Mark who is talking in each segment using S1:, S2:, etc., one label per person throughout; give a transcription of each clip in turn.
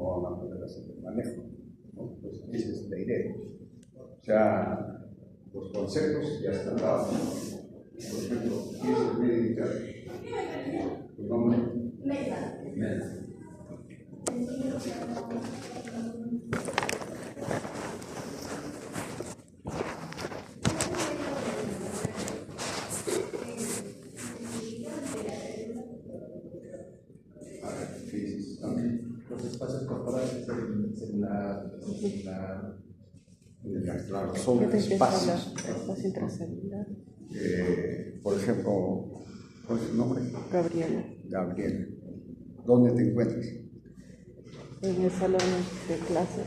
S1: no van a poder hacer el manejo, ¿no? Pues esa es la idea. O sea, los conceptos ya están dados. Por ejemplo, ¿qué es el medio interno? ¿Tu nombre? Mesa.
S2: Los espacios corporales
S1: claro, son espacios.
S3: Espacio intracelular.
S1: Por ejemplo, ¿cuál es tu nombre?
S3: Gabriela.
S1: Gabriela. ¿Dónde te encuentras?
S3: En el salón de clases.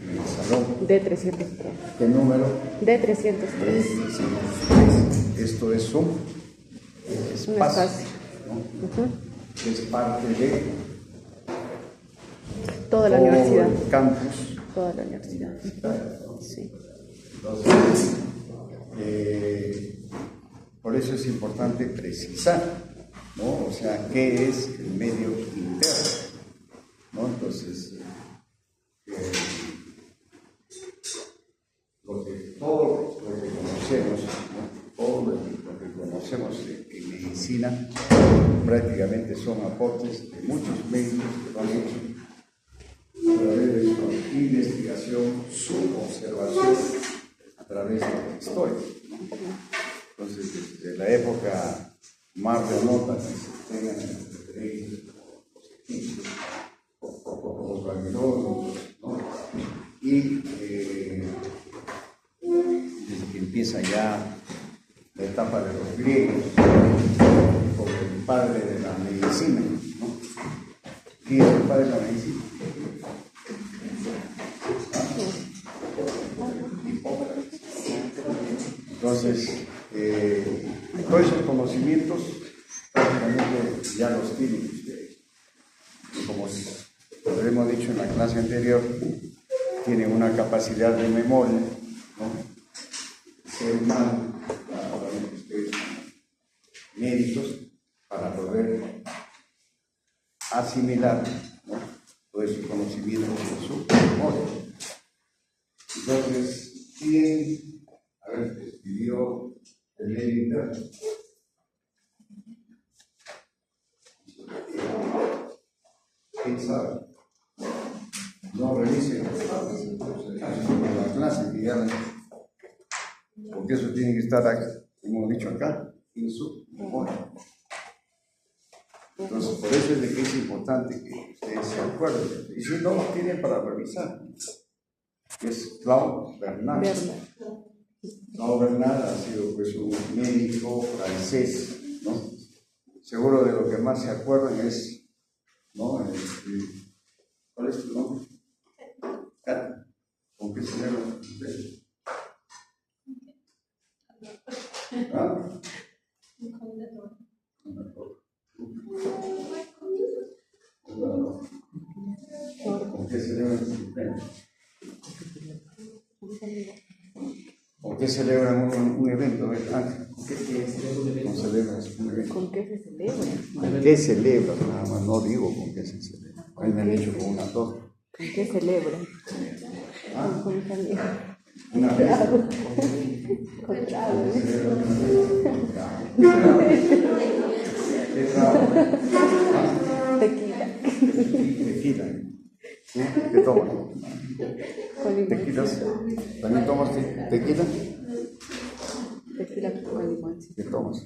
S1: En el salón.
S3: D303.
S1: ¿Qué número?
S3: D303.
S1: Esto es un espacio, ¿no? Es parte de
S3: toda la universidad.
S1: El campus.
S3: Toda la universidad. Sí.
S1: Entonces, por eso es importante precisar, ¿no? O sea, ¿qué es el medio interno? ¿No? Entonces, todo lo que conocemos, ¿no? Todo lo que conocemos en medicina prácticamente son aportes de muchos médicos que lo han hecho a través de su investigación, su observación a través de la historia, ¿no? Entonces, desde la época más remota que se tengan los egipcios, los babilonios, ¿no? Y desde que empieza ya la etapa de los griegos, como el padre de la medicina, ¿no? ¿Quién es el padre de la medicina? Entonces, todos esos conocimientos prácticamente ya los tienen ustedes. Como hemos dicho en la clase anterior, tienen una capacidad de memoria, ¿no? Ser humano, ustedes médicos, para poder asimilar, ¿no? Todos esos conocimientos de su memoria. Entonces, ¿quién escribió el medio interno? ¿Quién sabe? No revisen la clase, díganle, porque eso tiene que estar aquí, hemos dicho acá, en su memoria. Entonces, por eso es de que es importante que ustedes se acuerden. Y si no, lo tienen para revisar. Es Claude Bernard. Claude Bernard ha sido pues un médico francés, ¿no? Seguro de lo que más se acuerdan es, ¿no? ¿Cuál es tu nombre? Kat. ¿Con qué se llama usted? ¿Ah? ¿Con qué celebran su cumpleaños? ¿Con qué celebran un evento? Ángel, ¿con qué celebran un evento?
S3: ¿Con qué se celebra?
S1: ¿Con qué celebran? Nada más, no digo con qué se celebra. Ahí me han dicho con una torta.
S3: ¿Con qué celebran?
S1: ¿Ah?
S3: Con mis amigos.
S1: Una vez.
S3: Con trago.
S1: ¿Qué trago?
S3: Tequila.
S1: Tequila. ¿Sí? ¿Qué tomas?
S3: Con limón.
S1: ¿Tequilas? ¿También tomas tequila?
S3: Tequila con limoncito.
S1: ¿Qué tomas?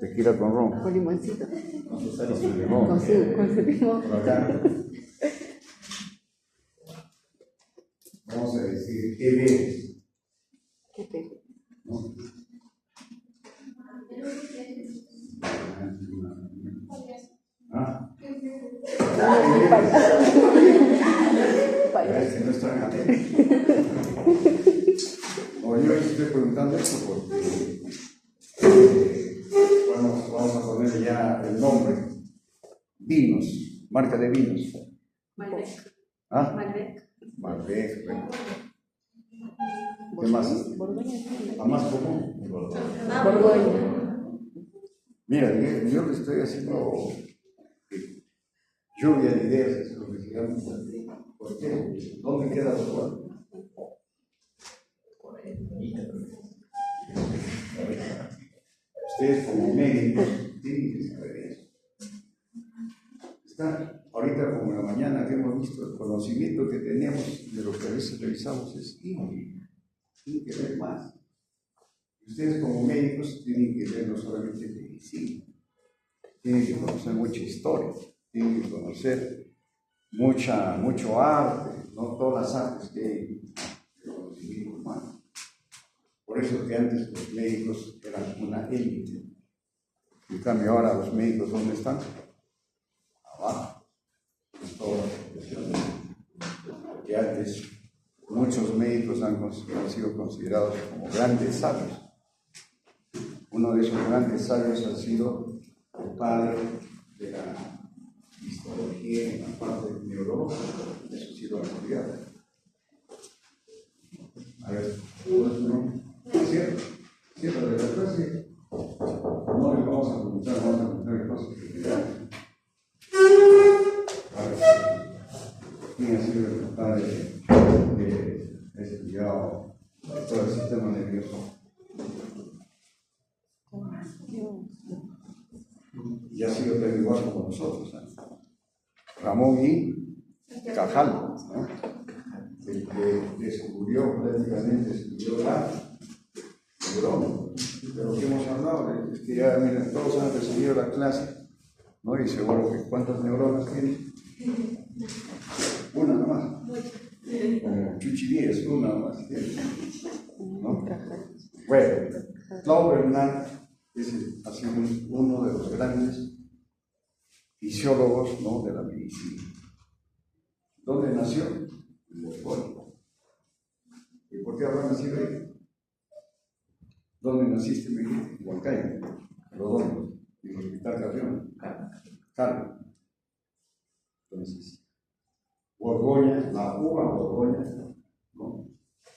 S1: Tequila con ron.
S3: Con limoncito.
S1: Con su limón.
S3: Con su limón.
S1: Por acá. Vamos a decir, ¿qué ves?
S3: ¿Qué te?
S1: ¿No? ¿Ah? Parece que no están atentos. O yo estoy preguntando esto porque vamos a poner ya el nombre. Vinos, marca de vinos.
S4: Malbec.
S1: ¿Ah?
S4: Malbec.
S1: Malbec, bueno. ¿Qué más?
S3: Borgoña.
S1: ¿La más común?
S3: Borgoña.
S1: Mira, yo le estoy haciendo lluvia de ideas. lo que se llama. ¿Por qué? ¿Dónde queda el cuerpo? Ustedes como médicos tienen que saber eso. Está ahorita como en la mañana que hemos visto el conocimiento que tenemos de lo que a veces revisamos es ínfimo, tienen que ver más. Ustedes como médicos tienen que ver no solamente medicina, tienen que conocer mucha historia, tienen que conocer mucho arte, no todas las artes que hay de conocimiento humano. Por eso que antes los médicos eran una élite. En cambio ahora los médicos, ¿dónde están? Abajo, en toda la profesión. Porque antes muchos médicos han sido considerados como grandes sabios. Uno de esos grandes sabios ha sido el padre de la histología en la parte neurológica. Eso sí lo han estudiado. A ver, ¿no? Cierra de la clase. No le vamos a preguntar cosas que quedan. A ver, ¿quién ha sido el padre que ha estudiado todo el sistema nervioso? Y ha sido tan igual como nosotros, ¿eh? Ramón y Cajal, ¿no? El que descubrió la neurona. De lo que hemos hablado es que ya, miren, todos han recibido la clase, ¿no? Y seguro que ¿cuántas neuronas tienen? Una nomás. Como Chuchi 10, una nomás tiene, ¿no? Bueno, Claude Bernard ha sido uno de los grandes fisiólogos, ¿no?, de la medicina. ¿Dónde nació? En Borgoña. ¿Y por qué habrá nacido ahí? ¿Dónde naciste, Miguel? En Huancayo, Rodón, en el Hospital Carrión. Carlos. Entonces, Borgoña, la uva Borgoña, ¿no?,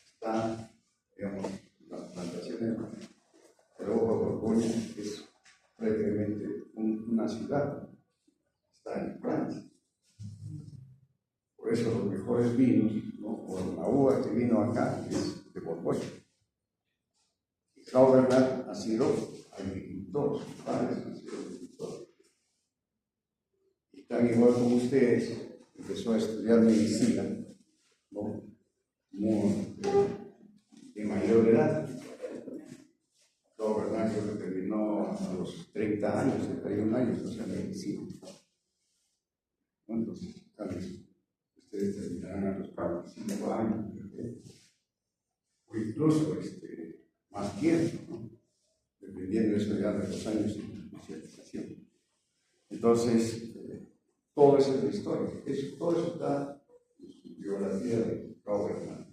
S1: está, digamos, las plantaciones de uva Borgoña es prácticamente una ciudad, está en Francia. Por eso los mejores vinos, ¿no?, por la uva que vino acá es de Borgoña. Y Claude Bernard ha sido agricultor, sus padres han sido agricultores. Y tan igual como ustedes, empezó a estudiar medicina, ¿no?, de mayor edad. Claude Bernard creo que terminó a los 30 años, 31 años, o sea, medicina. Entonces, tal vez ustedes terminarán a los 45 años, o incluso más tiempo, ¿no?, dependiendo de eso ya de los años de especialización. Entonces, todo eso es la historia. Todo eso está en su biografía de Claude Bernard.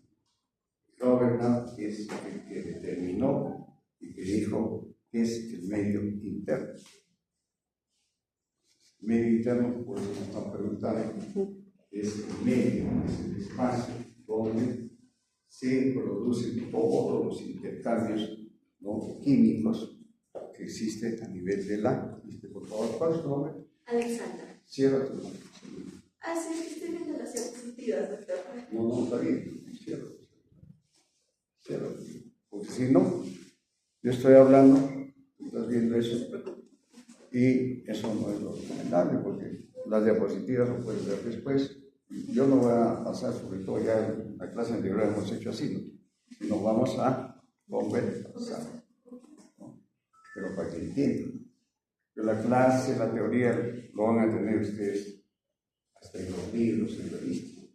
S1: Claude Bernard es el que determinó y que dijo qué es el medio interno. El medio interno, por eso nos están preguntando, es el medio, es el espacio donde se producen todos los intercambios, ¿no?, químicos que existen a nivel del agua. Por favor, ¿cuál es tu nombre?
S4: Alexandra.
S1: Cierra tu nombre.
S4: Sí, es que estoy viendo las diapositivas, doctor.
S1: No, está bien. Cierra. Porque si no, yo estoy hablando, tú estás viendo eso, y eso no es lo recomendable, porque las diapositivas lo puedes ver después. Yo no voy a pasar, sobre todo ya en la clase anterior hemos hecho así, ¿no?, sino vamos a conversar, ¿no?, pero para que entiendan. Pero la clase, la teoría, lo van a tener ustedes hasta en los libros, en revistas.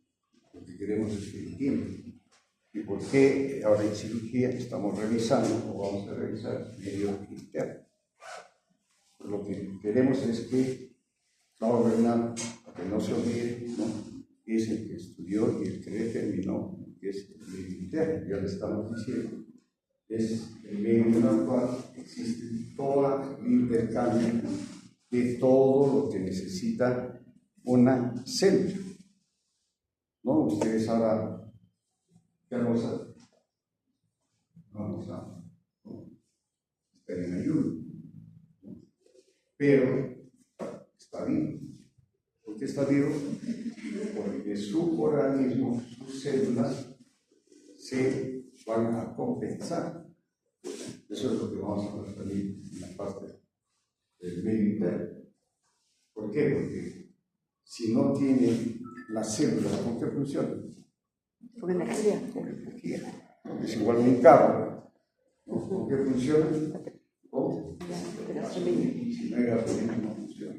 S1: Lo que queremos es que entiendan. ¿Y por qué ahora en cirugía estamos revisando, o vamos a revisar, medio interno? Pues lo que queremos es que Claude Bernard, que no se olvide, ¿no?, es el que estudió y el que determinó que es el medio interno. Ya le estamos diciendo, es el medio en el cual existe todo el intercambio de todo lo que necesita una célula, ¿no? Ustedes ahora, ¿qué vamos a hacer? Vamos a estar en ayuno, ¿no?, pero está bien. ¿Por qué está vivo? Porque su organismo, sus células, se van a compensar. Eso es lo que vamos a referir en la parte del medio interno. ¿Por qué? Porque si no tiene las células, ¿con qué funcionan?
S3: Con energía.
S1: Con energía. Es igual un carro, ¿no? ¿Con qué funciona? Con gasolina. Si no hay gasolina, no funciona.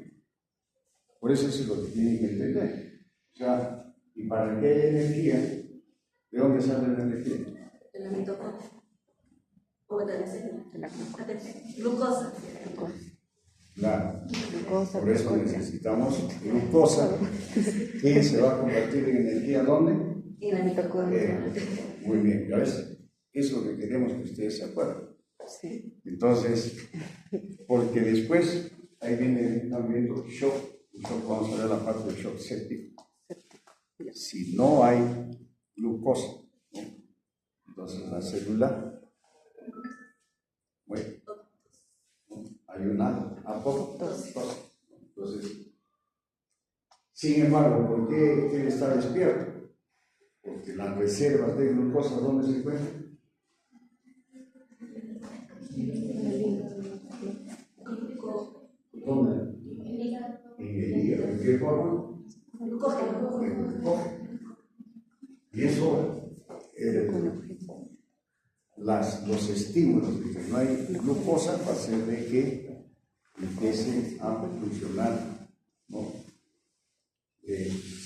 S1: Por eso es lo que tienen que entender. O sea, y para que haya energía, ¿de dónde sale la energía?
S4: De la mitocondria. O de la célula. Glucosa.
S1: Claro.
S3: Glucosa.
S1: Por eso necesitamos glucosa, que se va a convertir en energía ¿dónde?
S4: En la mitocondria.
S1: Muy bien, ¿ya ves? Eso es lo que queremos que ustedes se acuerden.
S3: Sí.
S1: Entonces, porque después, ahí viene también el shock, vamos a ver la parte del shock séptico. Si no hay glucosa, ¿no? Entonces la célula muere. Hay una apoptosis. Entonces, sin embargo, ¿por qué él está despierto? Porque las reservas de glucosa, ¿dónde se encuentran? ¿Dónde? En el hígado. ¿En qué forma? Glucógeno. Y eso, los estímulos de que no hay glucosa va a hacer de que empiece a funcionar, ¿no?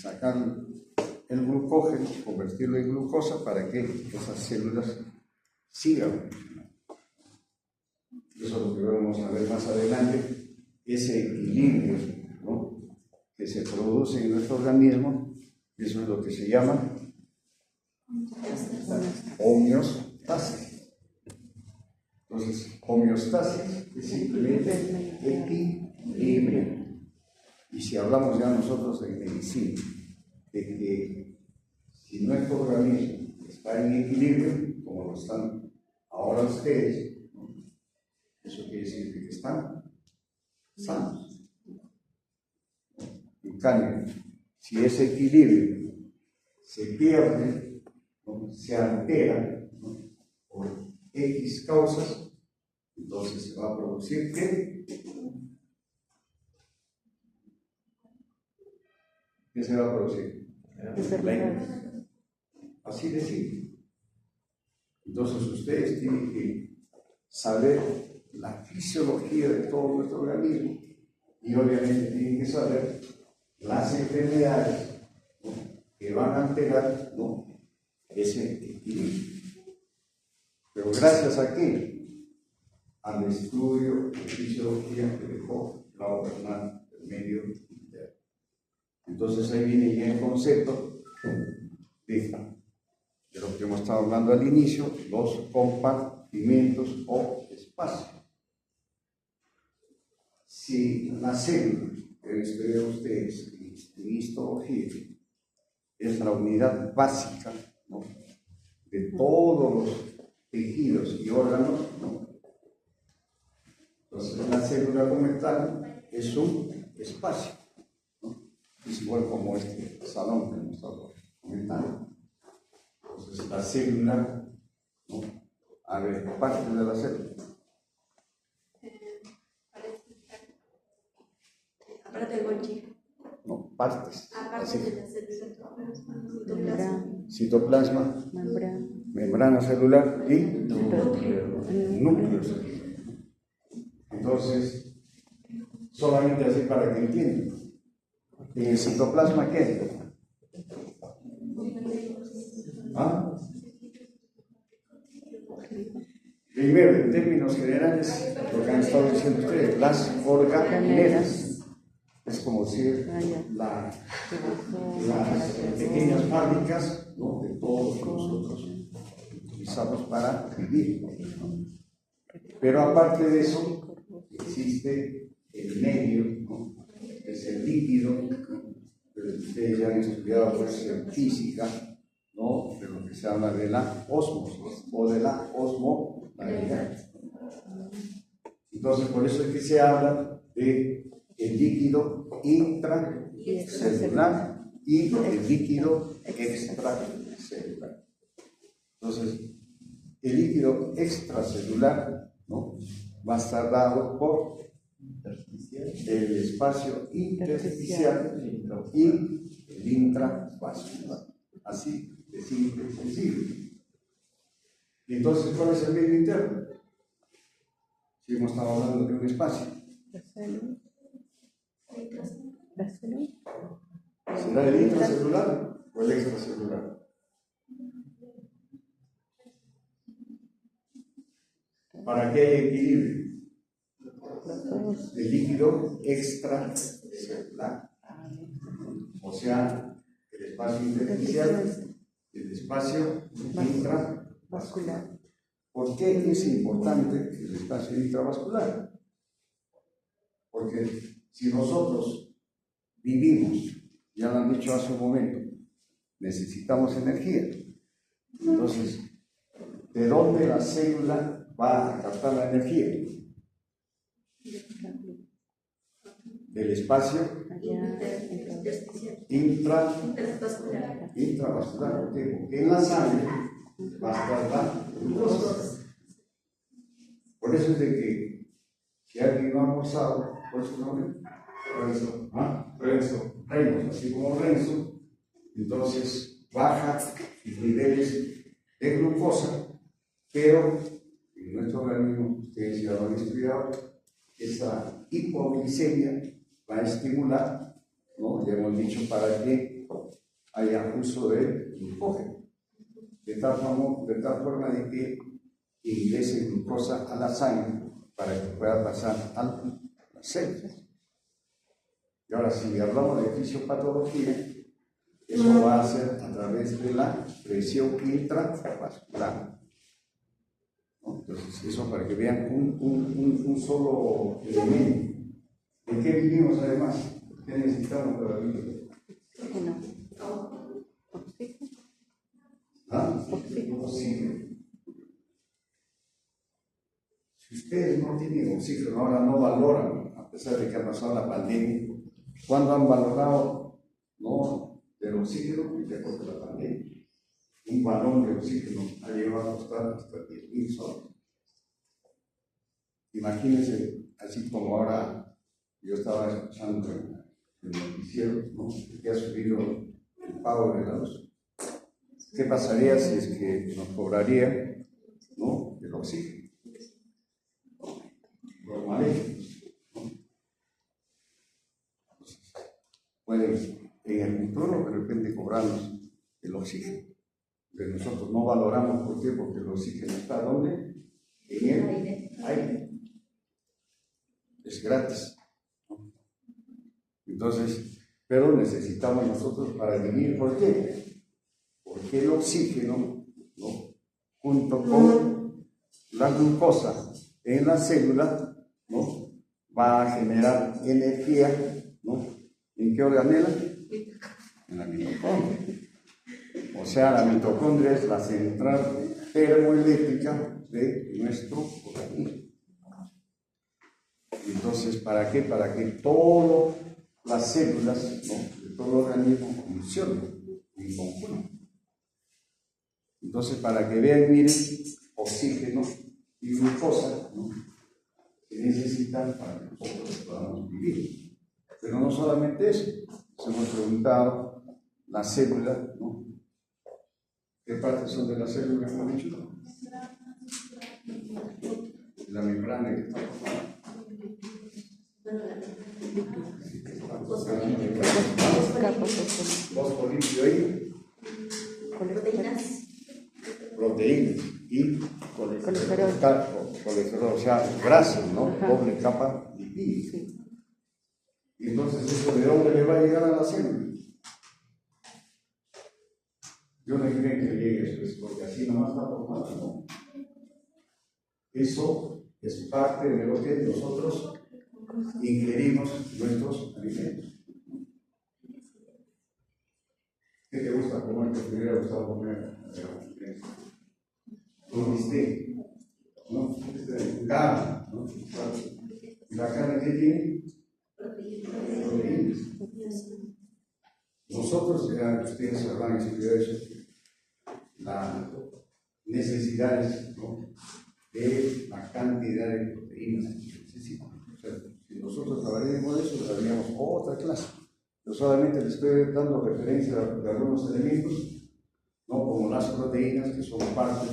S1: Sacar el glucógeno, convertirlo en glucosa para que esas células sigan funcionando. Eso es lo que vamos a ver más adelante, ese equilibrio, ¿no?, que se produce en nuestro organismo. Eso es lo que se llama homeostasis. Entonces, homeostasis es simplemente equilibrio. Y si hablamos ya nosotros en medicina, de que si nuestro organismo está en equilibrio, como lo están ahora ustedes, ¿no?, eso quiere decir que están sanos. En cambio, si ese equilibrio se pierde, ¿no?, se altera, ¿no?, por X causas, entonces se va a producir ¿qué? ¿Qué se va a producir? Así de simple. Entonces ustedes tienen que saber la fisiología de todo nuestro organismo y obviamente tienen que saber las enfermedades, ¿no?, que van a alterar, ¿no?, ese equilibrio. Pero gracias a qué? Al estudio de fisiología que dejó Laura Bernal del medio interno. Entonces ahí viene ya el concepto de lo que hemos estado hablando al inicio, los compartimentos o espacios. Si la célula, que estudian ustedes en histología, es la unidad básica, ¿no?, de todos los tejidos y órganos, ¿no?, entonces la célula como tal es un espacio, ¿no?, es igual como este salón que hemos estado comentando. Entonces la célula, ¿no?, a ver, parte de la célula.
S4: Aparte del Golgi.
S1: No, partes.
S4: Aparte de la célula,
S1: citoplasma, membrana celular y núcleo celular. Entonces, solamente así para que entiendan. ¿En el citoplasma qué? ¿Ah? Primero, en términos generales, lo que han estado diciendo ustedes, las organelas. Es como decir las pequeñas fábricas, ¿no?, de todos nosotros utilizamos para vivir. Pero aparte de eso, existe el medio, ¿no?, que es el líquido, que ustedes ya han estudiado pues, en física, ¿no?, de lo que se habla de la ósmosis o de la osmolaridad. Entonces, por eso es que se habla de el líquido intra celular y el líquido extracelular. Entonces, el líquido extracelular, ¿no?, va a estar dado por el espacio intersticial y el intravascular. Así de simple y sencillo. Y entonces, ¿cuál es el medio interno? Si hemos estado hablando de un espacio. ¿Será el intracelular o el extracelular? Para que haya equilibrio. El líquido extracelular. O sea, el espacio intersticial, el espacio intravascular. ¿Por qué es importante el espacio intravascular? Porque si nosotros vivimos, ya lo han dicho hace un momento, necesitamos energía. Entonces, ¿de dónde la célula va a captar la energía? Del espacio intravascular. ¿Por qué? Porque en la sangre va a estar la glucosa. Por eso es de que si alguien no ha almorzado, ¿cuál es su nombre? Renzo. Renzo, así como Renzo, entonces baja los niveles de glucosa, pero en nuestro organismo, ustedes ya lo han estudiado, esa hipoglicemia va a estimular, ¿no?, ya hemos dicho, para que haya uso de glucógeno, de tal forma de que ingrese glucosa a la sangre para que pueda pasar a las células. Y ahora, si hablamos de fisiopatología, eso va a ser a través de la presión intravascular, ¿no? Entonces, eso para que vean un solo elemento. ¿En qué vivimos además? ¿Qué necesitamos para vivir? Oxígeno. Si ustedes no tienen oxígeno, ahora no valoran, a pesar de que ha pasado la pandemia, ¿cuándo han valorado, no, del oxígeno? Después de la pandemia. Un balón de oxígeno ha llegado a costar hasta 10.000 soles. Imagínense, así como ahora yo estaba escuchando en el noticiero, ¿no?, que ha subido el pago de la luz. ¿Qué pasaría si es que nos cobraría, ¿no?, el oxígeno? Los maléficos, ¿no? Pueden en el futuro de repente cobrarnos el oxígeno. Pero nosotros no valoramos. ¿Por qué? Porque el oxígeno está ¿dónde? En el aire. Es gratis, ¿no? Entonces, pero necesitamos nosotros para vivir. ¿Por qué? Porque el oxígeno, ¿no?, junto con la glucosa en la célula, ¿no?, va a generar energía, ¿no?, ¿en qué organela? En la mitocondria. O sea, la mitocondria es la central termoeléctrica de nuestro organismo. Entonces, ¿para qué? Para que todas las células, ¿no?, de todo el organismo funcionen en conjunto. Entonces, para que vean, miren, oxígeno y glucosa, ¿no?, se necesitan para que nosotros podamos vivir. Pero no solamente eso, nos hemos preguntado, la célula, ¿no?, ¿qué partes son de la célula, como he dicho? La membrana que está fosfolípido y proteínas y colesterol, o sea, grasa, ¿no? Doble capa lipídica. Y entonces, ¿eso de dónde le va a llegar a la célula? Yo no creo que llegue eso, porque así nomás está formada, ¿no? Eso es parte de lo que nosotros ingerimos nuestros alimentos. ¿Qué te gusta comer? ¿Qué te hubiera gustado comer? Un bistec, ¿no? Carne, ¿no? ¿Y la carne qué tiene? Proteínas. Nosotros, ya ustedes habrán estudiado eso, las necesidades, ¿no?, de la cantidad de proteínas que necesitamos. O sea, si nosotros hablaríamos de eso, daríamos otra clase. Yo solamente les estoy dando referencia de algunos elementos, ¿no?, como las proteínas, que son parte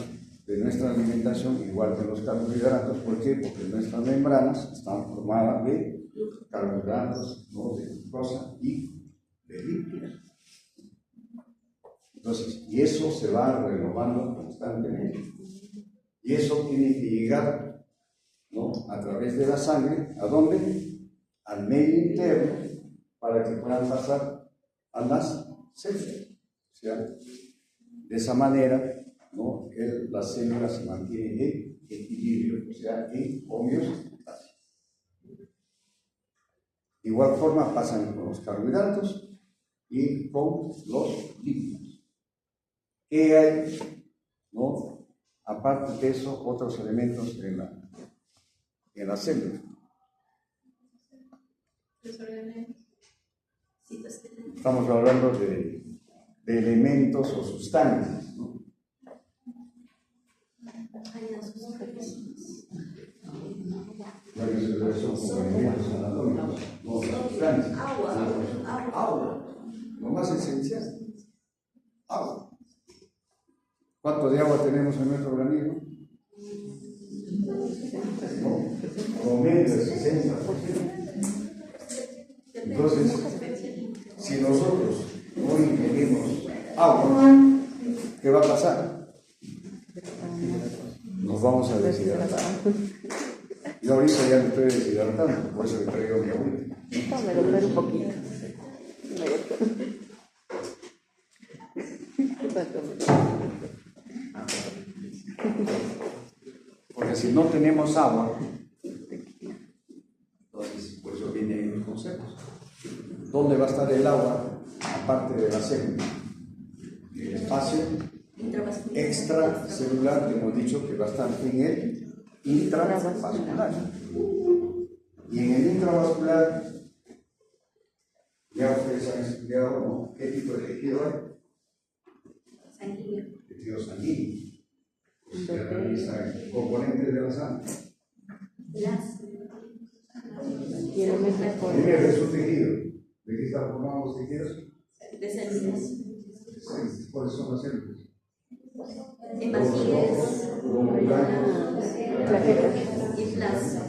S1: de nuestra alimentación, igual que los carbohidratos. ¿Por qué? Porque nuestras membranas están formadas de carbohidratos, ¿no?, de glucosa y de lípidos. Entonces, y eso se va renovando constantemente. Y eso tiene que llegar, ¿no?, a través de la sangre. ¿A dónde? Al medio interno, para que puedan pasar a las células. O sea, de esa manera, ¿no?, la célula se mantiene en equilibrio, o sea, en homeostasis. De igual forma pasan con los carbohidratos y con los lípidos. ¿Qué hay, no?, aparte de eso, otros elementos en la célula? Estamos hablando de elementos o sustancias, ¿no? Son como elementos anatómicos, no sustancias. Agua, lo más esencial. Agua. ¿Cuánto de agua tenemos en nuestro organismo? Promedio de 60%. Entonces, si nosotros no ingerimos agua, ¿qué va a pasar? Nos vamos a deshidratar. Yo ahorita ya me estoy deshidratando, por eso le traigo mi agüita.
S3: Me lo traigo un poquito.
S1: Porque si no tenemos agua, entonces por eso vienen los conceptos. ¿Dónde va a estar el agua aparte de la célula? En el espacio extracelular, que hemos dicho que va a estar en el intravascular. Y en el intravascular, ya ustedes han estudiado, ¿no?, qué tipo de tejido hay.
S4: Sanguíneo.
S1: Tejido sanguíneo. Se realiza componentes de la sangre. Primero es un tejido. ¿De qué están formados los tejidos?
S4: De células.
S1: ¿Cuáles son las células?
S4: Hematíes.
S3: Plaquetas.
S4: Y plasma.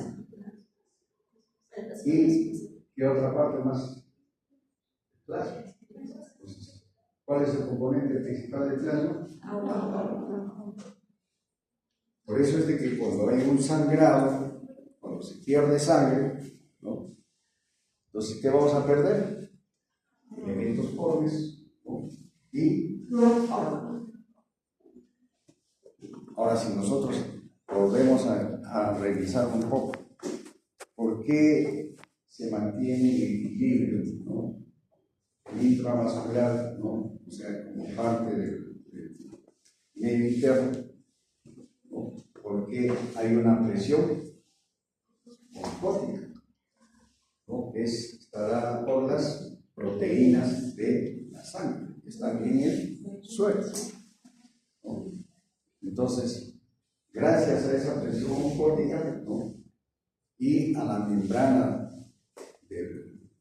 S1: ¿Y qué otra parte más? Plasma. ¿Cuál es el componente principal del plasma?
S4: Agua.
S1: Por eso es de que cuando hay un sangrado, cuando se pierde sangre, ¿no?, entonces, ¿qué vamos a perder? Elementos pobres, ¿no?, y agua. Ahora, si nosotros volvemos a revisar un poco, ¿por qué se mantiene el equilibrio, ¿no?, el intravascular, ¿no?, o sea, como parte del medio interno, ¿no?, porque hay una presión osmótica, ¿no?, está dada por las proteínas de la sangre que están en el suelo, ¿no? Entonces, gracias a esa presión osmótica, ¿no?, y a la membrana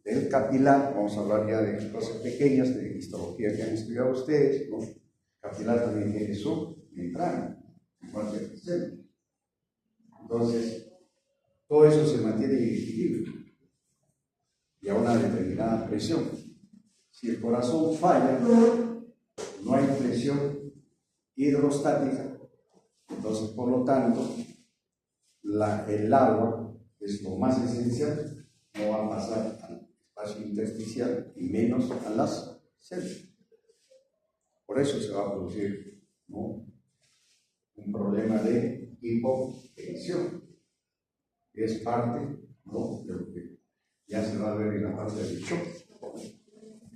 S1: del capilar, vamos a hablar ya de cosas pequeñas de histología que han estudiado ustedes, ¿no? Capilar también tiene su membrana, igual que el célula. Entonces, todo eso se mantiene en equilibrio y a una determinada presión. Si el corazón falla, no hay presión hidrostática, entonces por lo tanto el agua, que es lo más esencial, no va a pasar al espacio intersticial y menos a las células. Por eso se va a producir, ¿no?, un problema de hipotensión, que es parte, ¿no?, de lo que ya se va a ver en la parte del shock.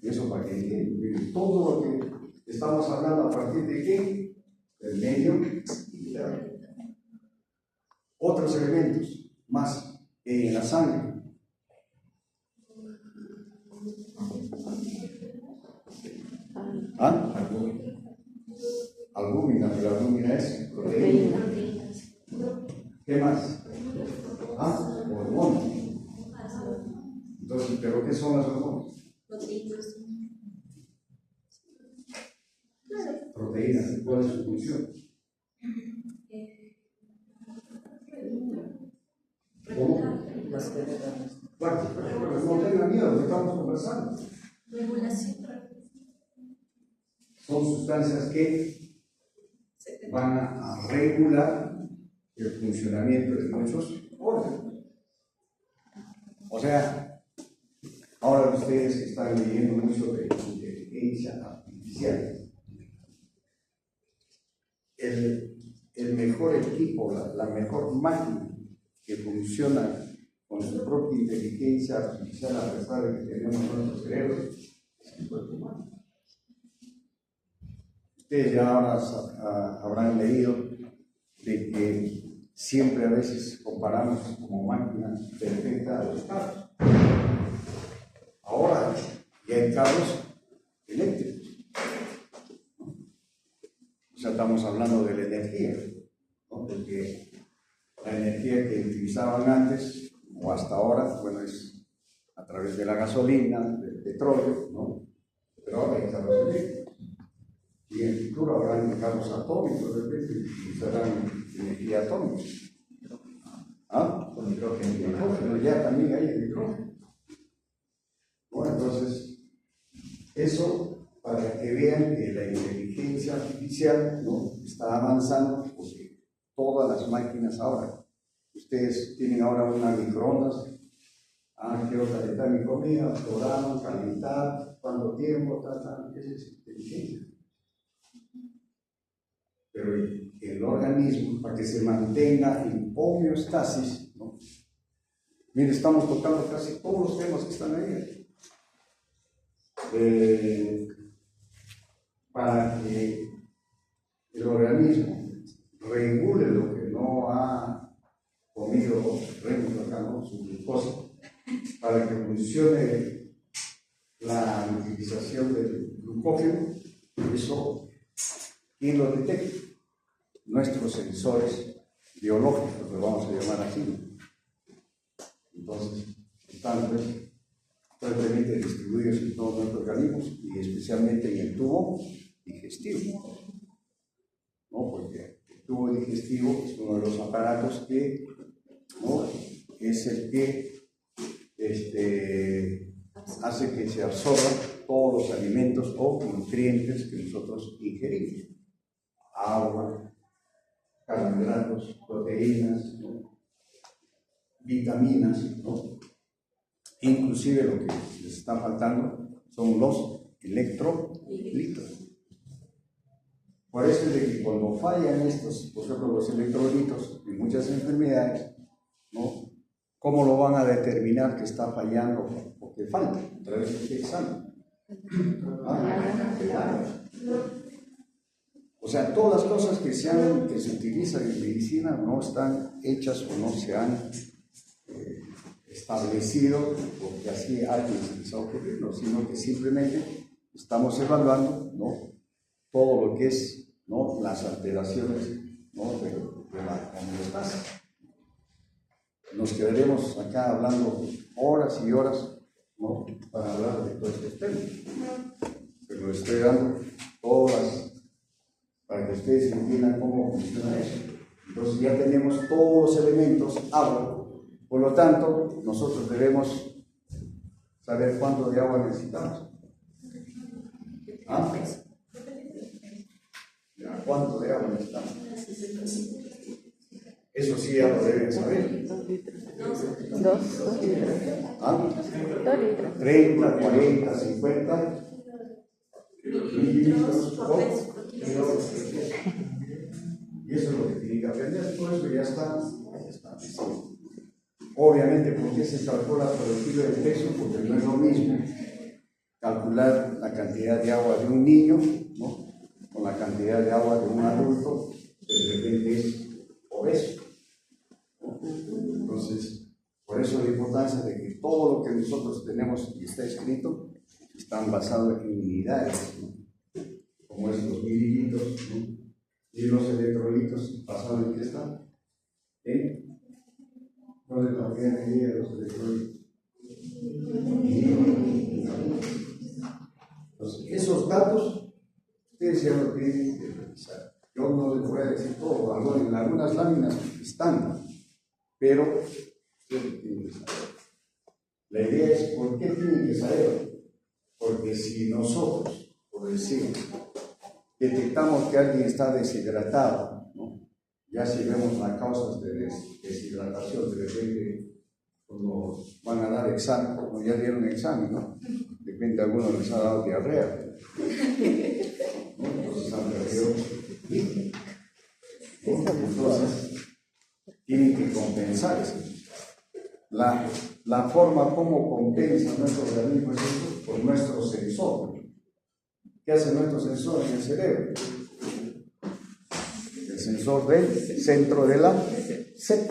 S1: Y eso para que entiendan todo lo que estamos hablando a partir de qué, del medio interno. Otros elementos más en la sangre. ¿Ah? Albúmina, pero albúmina es proteína. ¿Qué más? ¿Ah? Hormonas. Entonces, ¿pero qué son las hormonas? Proteínas. ¿Cuál es su función? ¿Cómo? Bueno, pero no tengan miedo, lo estamos conversando. Son sustancias que van a regular el funcionamiento de muchos órganos. O sea, ahora ustedes que están leyendo mucho de inteligencia artificial, el mejor equipo, la mejor máquina que funciona con su propia inteligencia artificial, a pesar de que tenemos nuestros cerebros, es el cuerpo humano. Ustedes ya ahora habrán leído de que siempre a veces comparamos como máquina perfecta a los carros. Ahora ya hay carros eléctricos, ¿no? O sea, estamos hablando de la energía, ¿no? Porque la energía que utilizaban antes o hasta ahora, bueno, es a través de la gasolina, del petróleo, ¿no? Pero ahora hay carros eléctricos. Y en el futuro habrán carros atómicos, de repente, y utilizarán energía atómica. ¿Ah? Con hidrógeno. Ya también hay el hidrógeno. Bueno, entonces, eso para que vean que la inteligencia artificial, ¿no?, está avanzando, porque todas las máquinas ahora, ustedes tienen ahora una microondas, quiero calentar mi comida, programan, calentar, cuánto tiempo, esa es inteligencia. Pero el organismo, para que se mantenga en homeostasis, ¿no? Mire, estamos tocando casi todos los temas que están ahí. Para que el organismo regule lo que no ha comido, acá, ¿no?, su glucosa, para que funcione la utilización del glucógeno, eso, ¿quién lo detecta? Nuestros sensores biológicos, lo vamos a llamar así. Entonces, están fuertemente distribuidos en todos nuestros organismos y especialmente en el tubo digestivo, ¿no? Porque el tubo digestivo es uno de los aparatos que, ¿no?, es el que hace que se absorban todos los alimentos o nutrientes que nosotros ingerimos: agua, carbohidratos, proteínas, ¿no?, vitaminas, ¿no? Inclusive lo que les está faltando son los electrolitos. Por eso es de que cuando fallan estos, por ejemplo, los electrolitos en muchas enfermedades, ¿no?, ¿cómo lo van a determinar que está fallando o que falta? A través de qué examen. O sea, todas las cosas que se utilizan en medicina no están hechas o no se han establecido porque así alguien se les ha ocurrido, sino que simplemente estamos evaluando, ¿no?, todo lo que es, ¿no?, las alteraciones, ¿no?, de la homeostasis. Nos quedaremos acá hablando horas y horas, ¿no?, para hablar de todos estos temas, pero les estoy dando todas para que ustedes entiendan cómo funciona eso. Entonces ya tenemos todos los elementos, agua. Por lo tanto, nosotros debemos saber cuánto de agua necesitamos. ¿Cuánto de agua necesitamos? Eso sí ya lo deben saber.
S3: 2 litros. 2 litros.
S1: 30, 40, 50 mililitros por kilo. Y eso es lo que tienen que aprender. Por eso ya está. Obviamente, ¿por qué se calcula por el kilo de peso? Porque no es lo mismo calcular la cantidad de agua de un niño, ¿no?, con la cantidad de agua de un adulto que de repente es obeso, ¿no? Entonces, por eso la importancia de que todo lo que nosotros tenemos y está escrito están basados en unidades, ¿no? nuestros mililitros, ¿no? Y los electrolitos pasados en qué están. ¿Dónde también medida los electrolitos? Entonces, esos datos ustedes ya lo tienen que revisar. Yo no les voy a decir todo, en algunas láminas están, pero ustedes lo tienen que saber. La idea es, ¿por qué tienen que saber? Porque si nosotros, por decir, detectamos que alguien está deshidratado, ¿no? Ya si vemos las causas de deshidratación, de repente, cuando van a dar examen, como ya dieron examen, ¿no? De repente a algunos les ha dado diarrea, ¿no? Entonces han perdido líquido, ¿no? Entonces, tienen que compensar eso. La forma como compensa nuestro organismo es eso, por nuestro sensor. ¿Qué hace nuestro sensor en el cerebro? El sensor del centro de la sed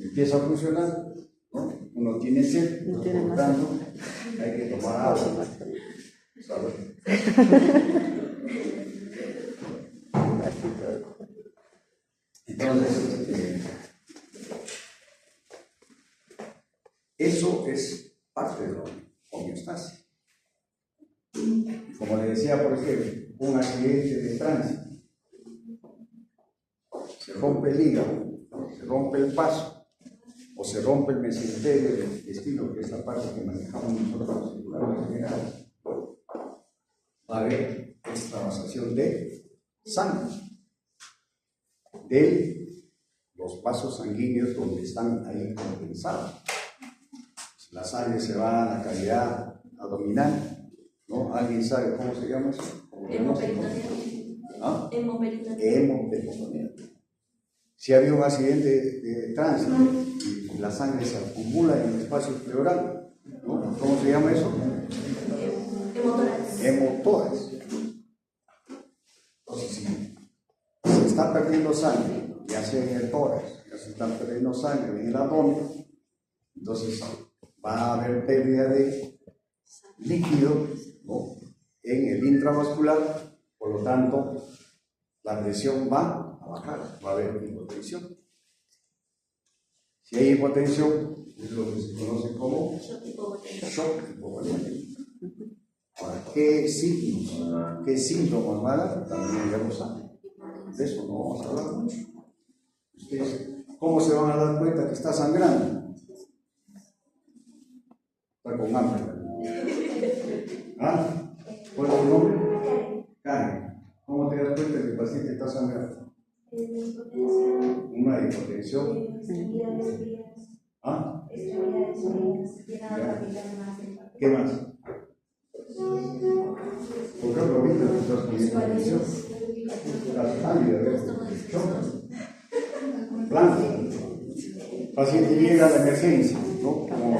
S1: empieza a funcionar, ¿no? Uno tiene sed, por lo tanto hay que tomar agua, ¿sabes? Entonces, eso es parte de la homeostasis. Como le decía, por ejemplo, un accidente de tránsito, se rompe el hígado, ¿no? Se rompe el paso, o se rompe el mesenterio del intestino, que es la parte que manejamos nosotros los circuladores generales, va a haber extravasación de sangre de los vasos sanguíneos donde están ahí condensados. La sangre se va a la cavidad abdominal, ¿no? ¿Alguien sabe cómo se llama eso?
S4: Hemoperitoneo.
S1: ¿Ah?
S4: Hemoperitoneo.
S1: Hemoperitoneo. Si había un accidente de tránsito y la sangre se acumula en el espacio pleural, ¿no? ¿Cómo se llama eso?
S4: Hemotórax.
S1: Hemotórax. Entonces, si se está perdiendo sangre, ya sea en el tórax, ya se está perdiendo sangre en el abdomen, entonces va a haber pérdida de líquido, ¿no? En el intravascular, por lo tanto, la presión va a bajar, va a haber hipotensión. Si hay hipotensión, es lo que se conoce como shock hipovolémico. Ahora, ¿qué signos, qué síntomas van a dar? También ya lo saben. De eso no vamos a hablar mucho. Ustedes, ¿cómo se van a dar cuenta que está sangrando? Está con hambre. ¿Ah? ¿Cuál es el nombre? Karen. ¿Cómo te das cuenta que el paciente está sangrando? Una hipotensión. ¿Ah? ¿Qué más? Por ejemplo, ahorita que estás con hipotensión, estás pálida, blanca. El paciente llega a la emergencia, ¿no? Como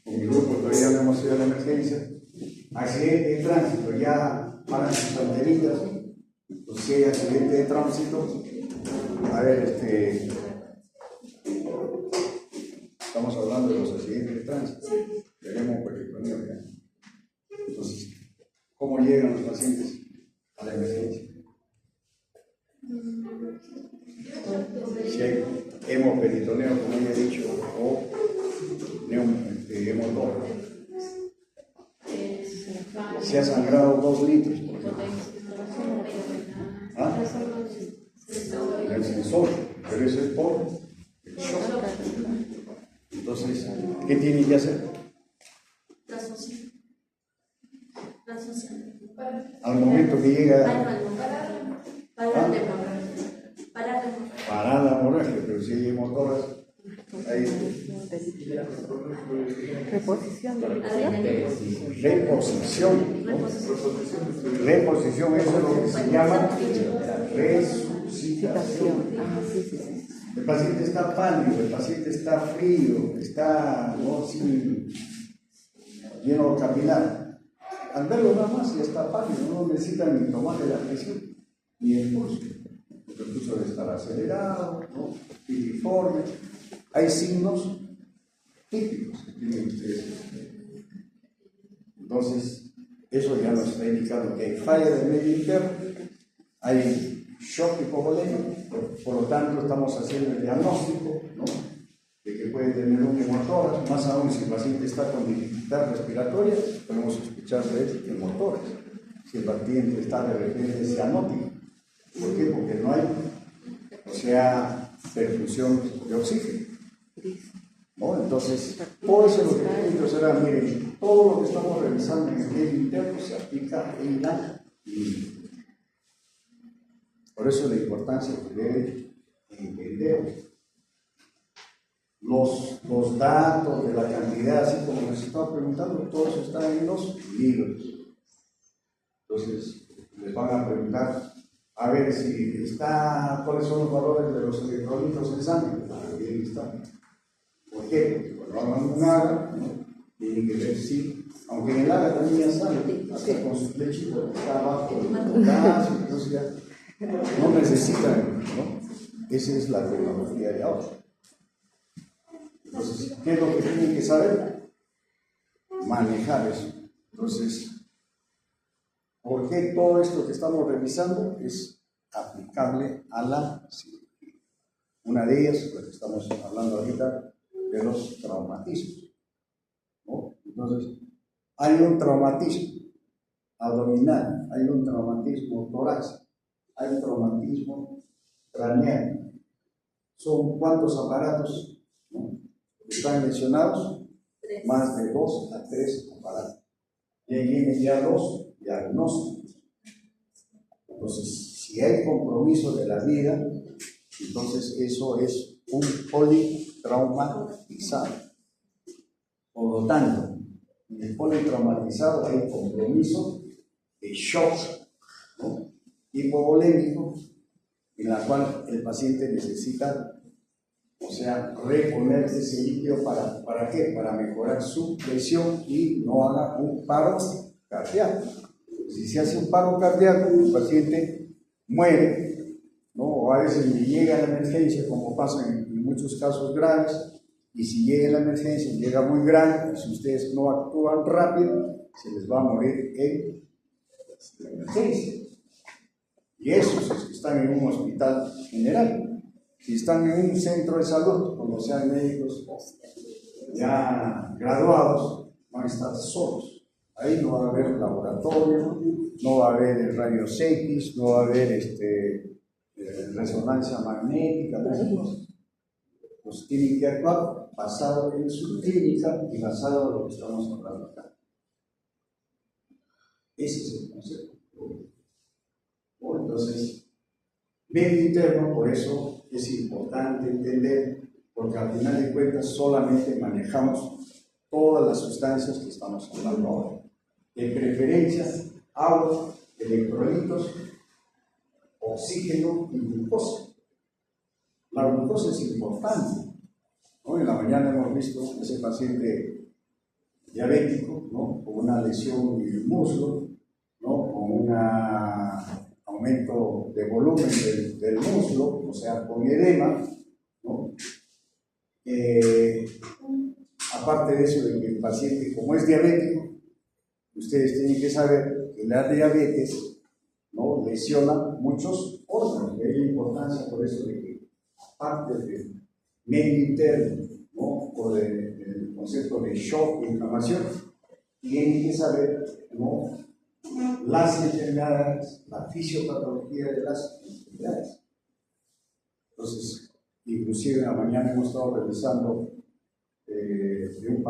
S1: con mi grupo todavía no hemos ido a la emergencia. Accidente de tránsito, ya paran sus anteritas. Pues si hay accidente de tránsito, a ver, estamos hablando de los accidentes de tránsito, tenemos peritoneo ya. Entonces, ¿cómo llegan los pacientes a la emergencia? Si hay hemoperitoneo, como ya he dicho, o hemotórax. Si ha sangrado 2 litros, por ejemplo. ¿Ah? El sensor, pero eso es por el shock. Entonces, ¿qué tiene que hacer? Al momento que llega parar la hemorragia, pero si hay hemotórax, hay
S3: Reposición de líquido.
S1: reposición, ¿no? Reposición, eso es lo que se llama resucitación. El paciente está pálido, el paciente está frío, está, ¿no?, sin lleno capilar. Al verlo nada más ya está pálido, no necesita ni tomarle la presión ni el pulso. El pulso debe estar acelerado, ¿no?, piriforme. Hay signos típicos que tienen ustedes. Entonces, Eso ya nos está indicando que hay falla del medio interno, hay shock hipovolémico, por lo tanto estamos haciendo el diagnóstico, ¿no?, de que puede tener un hemotórax, más aún si el paciente está con dificultad respiratoria, podemos sospechar de él hemotórax. Si el paciente está de repente cianótico, ¿por qué? Porque no hay, o sea, perfusión de oxígeno, ¿no? Entonces, por eso lo que tenemos que hacer, miren, todo lo que estamos revisando en el medio interno se aplica en la clínica. Por eso la importancia que debe entender los datos de la cantidad, así como nos estaba preguntando, todos están en los libros. Entonces, les van a preguntar, a ver si está, cuáles son los valores de los electrolitos en sangre. Ahí está. ¿Por qué? Porque cuando hagan un AGA, ¿no?, tienen que ver si, aunque en el AGA también ya sale, hasta con su flechito, está abajo el potasio, entonces ya no necesitan, ¿no? Esa es la tecnología de ahora. Entonces, ¿qué es lo que tienen que saber? Manejar eso. Entonces, ¿por qué todo esto que estamos revisando es aplicable a la cirugía? Una de ellas, lo que estamos hablando ahorita, de los traumatismos, ¿no? Entonces, hay un traumatismo abdominal, hay un traumatismo torácico, hay un traumatismo craneal. ¿Son cuántos aparatos, ¿no?, están mencionados? Más de 2 a 3 aparatos. Y ahí vienen ya los diagnósticos. Entonces, si hay compromiso de la vida, entonces eso es un politraumatizado. Por lo tanto, en el politraumatizado hay compromiso de shock, ¿no?, hipovolémico, en la cual el paciente necesita, o sea, reponer ese líquido ¿para qué? Para mejorar su presión y no haga un paro cardíaco. Si se hace un paro cardíaco, el paciente muere, ¿no? O a veces le llega a la emergencia, como pasa en muchos casos graves, y si llega a la emergencia, llega muy grave, y si ustedes no actúan rápido, se les va a morir en la emergencia. Y esos que están en un hospital general. Si están en un centro de salud, como sean médicos ya graduados, van a estar solos. Ahí no va a haber laboratorio, no va a haber rayos X, no va a haber resonancia magnética, pues tienen que actuar basado en su clínica y basado en lo que estamos hablando acá. Ese es el concepto. Bueno, entonces, medio interno, por eso es importante entender, porque al final de cuentas solamente manejamos todas las sustancias que estamos hablando ahora. De preferencia, agua, electrolitos, oxígeno y glucosa. La glucosa es importante, ¿no? En la mañana hemos visto ese paciente diabético, ¿no?, con una lesión en el muslo, ¿no?, con un aumento de volumen del muslo, o sea, con edema, ¿no? Aparte de eso, de que el paciente, como es diabético, ustedes tienen que saber que la diabetes, ¿no?, lesiona muchos órganos. De ahí la importancia, por eso, de que aparte del medio interno, ¿no?, o del concepto de shock e inflamación, tienen que saber, ¿no?, las enfermedades, la fisiopatología de las enfermedades. Entonces, inclusive en la mañana hemos estado revisando de un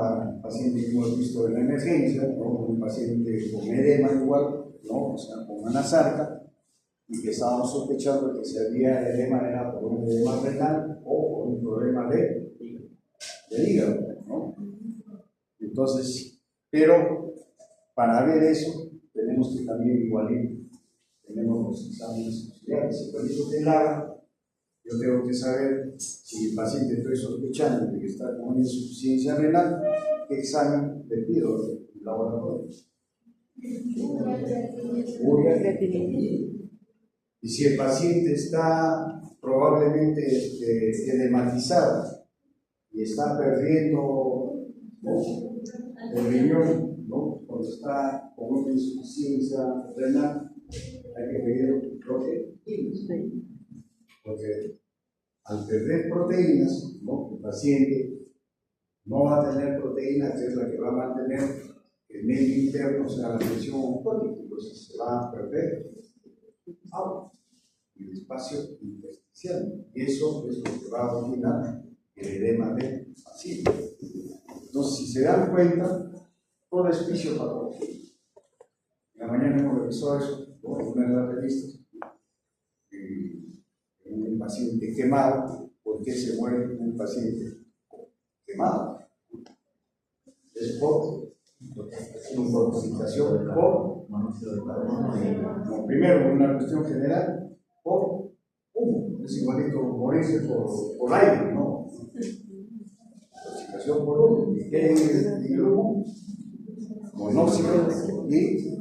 S1: paciente que hemos visto en la emergencia, ¿no?, un paciente con edema igual, ¿no?, o sea, con una sarca, y que estábamos sospechando que si había edema era por un edema renal o por un problema de hígado, ¿no? Entonces, pero para ver eso tenemos que también igualir, tenemos los exámenes auxiliares. Si con eso te lava, yo tengo que saber si el paciente estoy sospechando de que está con insuficiencia renal, qué examen le pido del laboratorio. Y si el paciente está probablemente edematizado y está perdiendo, ¿no?, el riñón, ¿no?, con cuando está con una insuficiencia renal, hay que pedir proteínas.
S3: Sí.
S1: Porque al perder proteínas, ¿no?, el paciente no va a tener proteína, que es la que va a mantener el medio interno, o sea, la presión osmótica, entonces se va a perder agua y el espacio intersticial. Y eso es lo que va a originar el edema del paciente. Entonces, si se dan cuenta, todo es fisiopatología. En la mañana hemos revisado eso, ¿no?, en una de las revistas. Un paciente quemado, ¿por qué se muere un paciente quemado? Es por intoxicación por primero, una cuestión general, por humo. Es igualito morirse por aire, ¿no? Intoxicación por humo. ¿Qué es el humo? Monóxido y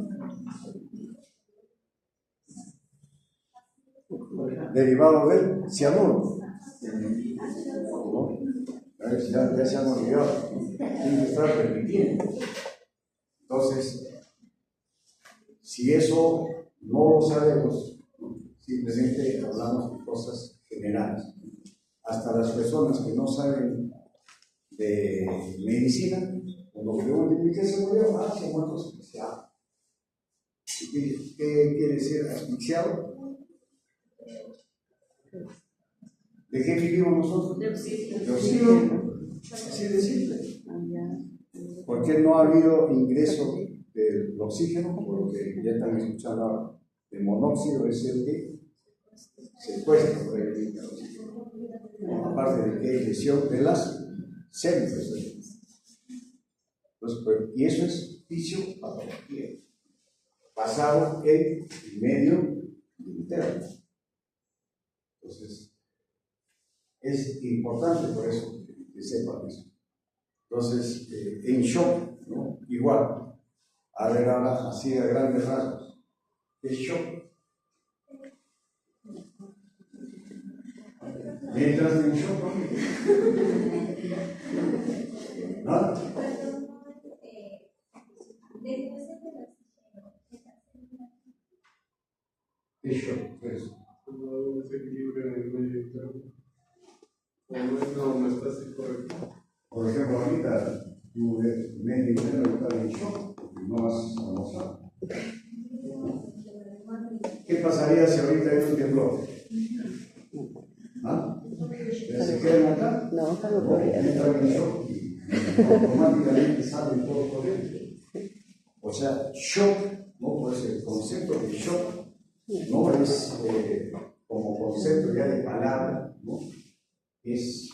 S1: derivado del cianuro. ¿No? Ya se han olvidado. Tienen que estar repitiendo. Entonces, si eso no lo sabemos, simplemente hablamos de cosas generales. Hasta las personas que no saben de medicina, cuando preguntan ¿qué se murió? Ah, se muerto asfixiado. ¿Qué quiere decir asfixiado? ¿De qué vivimos nosotros?
S4: De oxígeno.
S1: De oxígeno. Así de simple. ¿Por qué no ha habido ingreso del oxígeno? Porque ya están escuchando ahora. El monóxido es el que secuestra por el oxígeno. Aparte de que hay lesión de las células. Entonces, pues, y eso es fisiopatología, basado en el medio interno. Entonces, es importante por eso que sepan eso. Entonces, en shock, ¿no? Igual, a ver ahora así a grandes rasgos, es shock. Mientras en shock, ¿no? Es shock, pues.
S2: Cuando hay un desequilibrio en el medio interno, no está así correcto.
S1: Por ejemplo, ahorita tu medio interno está en shock, porque no has almorzado. ¿Qué pasaría si ahorita hay un temblor? ¿Ah? ¿Se quedan acá?
S3: No, no
S1: No,
S3: corriendo.
S1: entran en shock y automáticamente salen todos corriendo. O sea, shock, ¿no? Pues el concepto de shock no es como concepto ya de palabra, ¿no? Es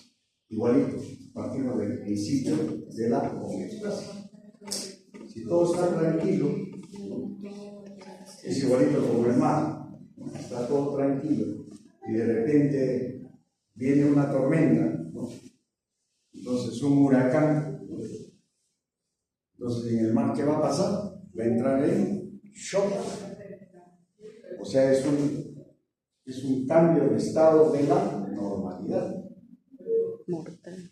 S1: igualito, partiendo del principio de la homeostasis. Si todo está tranquilo, ¿no?, es igualito como el mar, ¿no? Está todo tranquilo y de repente viene una tormenta, ¿no? Entonces un huracán, ¿no? Entonces en el mar, ¿qué va a pasar? Va a entrar en shock. O sea, es un cambio de estado de la normalidad.
S3: Mortal.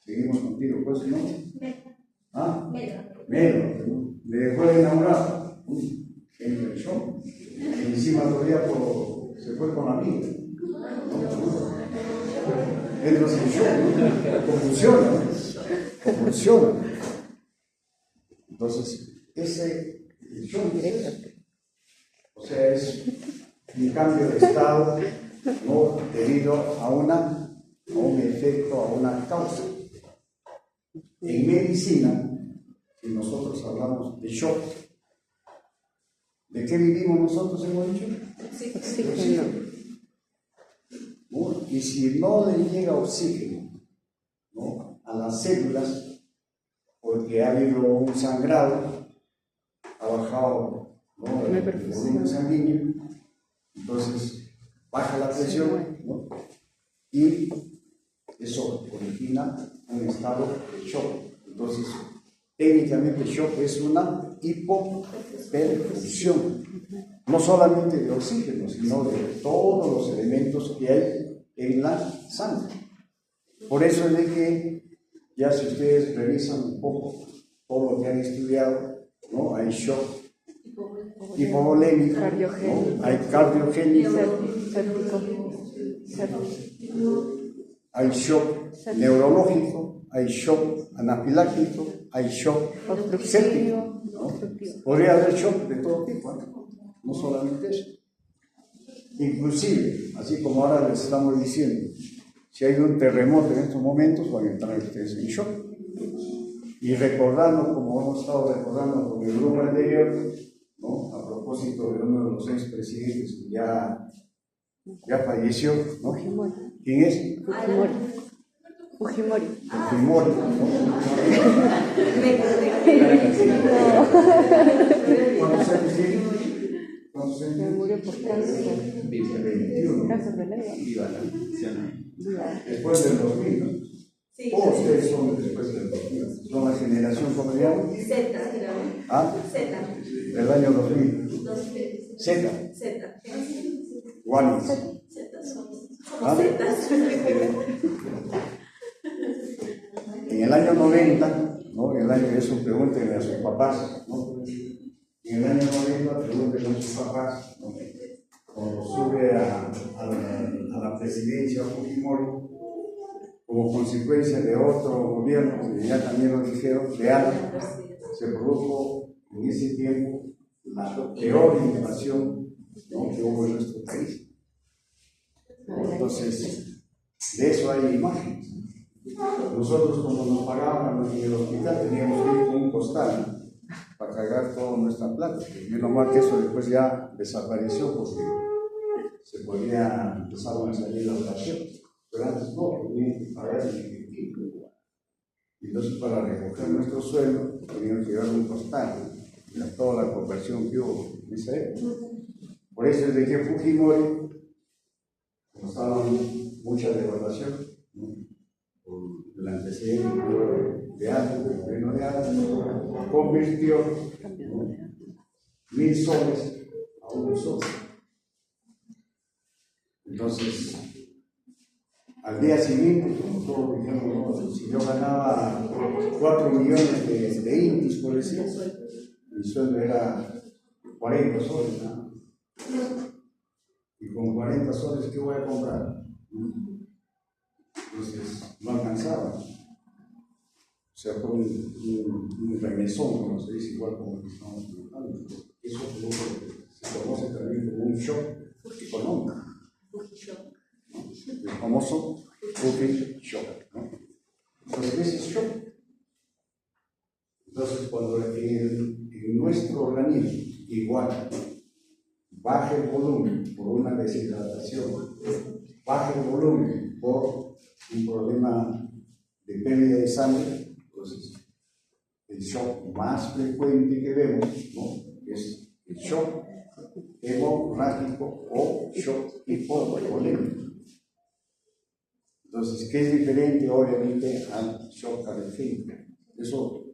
S1: Seguimos contigo, pues, ¿no? ¿Ah? Menos, ¿no? Le dejó de enamorar. Entra en shock. Y encima todavía se fue con la amiga. Entras en shock, ¿no? Convulsiona. Entonces, ese shock, o sea, es un cambio de estado, ¿no?, debido a un efecto, a una causa. En medicina, si nosotros hablamos de shock, ¿de qué vivimos nosotros, hemos dicho?
S3: Oxígeno.
S1: ¿No? Y si no le llega oxígeno, ¿no?, a las células, porque ha habido un sangrado, ha bajado, ¿no?, el volumen sanguíneo, entonces baja la presión, ¿no?, y eso origina un estado de shock. Entonces, técnicamente shock es una hipoperfusión, no solamente de oxígeno, sino de todos los elementos que hay en la sangre. Por eso es de que, ya si ustedes revisan un poco todo lo que han estudiado, ¿no? Hay shock hipovolémico, ¿no? Hay cardiogénico, hay shock neurológico, hay shock anafiláctico, hay shock séptico, ¿no? Podría haber shock de todo tipo, no solamente eso. Inclusive, así como ahora les estamos diciendo, si hay un terremoto en estos momentos, van a entrar ustedes en shock. Y recordando, como hemos estado recordando con el grupo anterior, ¿no? A propósito de uno de los expresidentes que ya falleció, ¿no? ¿Quién es?
S3: Fujimori.
S1: Fujimori, ¿no? ¿Cuántos años tiene? ¿Cuántos años?
S3: Se murió por cáncer.
S1: 21.
S3: Cáncer de lengua.
S1: Después del 2000, ¿no?
S4: Sí.
S1: Todos ustedes son después del 2000. Son la generación, ¿cómo se llama?
S4: Z,
S1: ¿Ah?
S4: Z.
S1: Del año 2000. Z.
S4: Z.
S1: Guanis.
S4: Z somos
S1: ¿Ah?
S4: Zetas.
S1: En el año 90, ¿no? En el año, eso pregúntenle a sus papás, ¿no? En el año 90, pregúntenle a sus papás, ¿no? Cuando sube a la presidencia Fujimori, como consecuencia de otro gobierno, que ya también lo dijeron, real, se produjo en ese tiempo la peor inflación, ¿no? Que hubo en nuestro país. Entonces, de eso hay imágenes. Nosotros, como nos pagaban en el hospital, teníamos que ir con un costal para cargar toda nuestra plata. Menos mal que eso después ya desapareció porque se podía, empezaron a salir las raciones. Pero antes no, tenían que pagar en efectivo. Y entonces, para recoger nuestro sueldo, tenían que llevar un costal. Mira toda la conversión que hubo en esa época. Por eso es de que Fujimori, como estaba mucha devaluación, ¿no? Por el antecedente de Alto, el gobierno de Alto, convirtió, ¿no? 1.000 soles a 1 sol. Entonces, al día siguiente, como todos dijimos, ¿no? Si yo ganaba 4 millones de intis, por decir, mi sueldo era 40 soles, ¿no? Y con 40 soles, ¿qué voy a comprar? Entonces, no alcanzaba. O sea, fue un remesón, como se dice, igual como que estamos comentando. Eso se conoce también como un shock económico. El famoso Fuji shock, ¿no? Entonces, ese es shock. Entonces, cuando en nuestro organismo igual baja el volumen por una deshidratación, baja el volumen por un problema de pérdida de sangre, entonces el shock más frecuente que vemos, ¿no? Es el shock hemorrágico o shock hipovolémico. Entonces, ¿qué es diferente obviamente al shock cardiogénico? Eso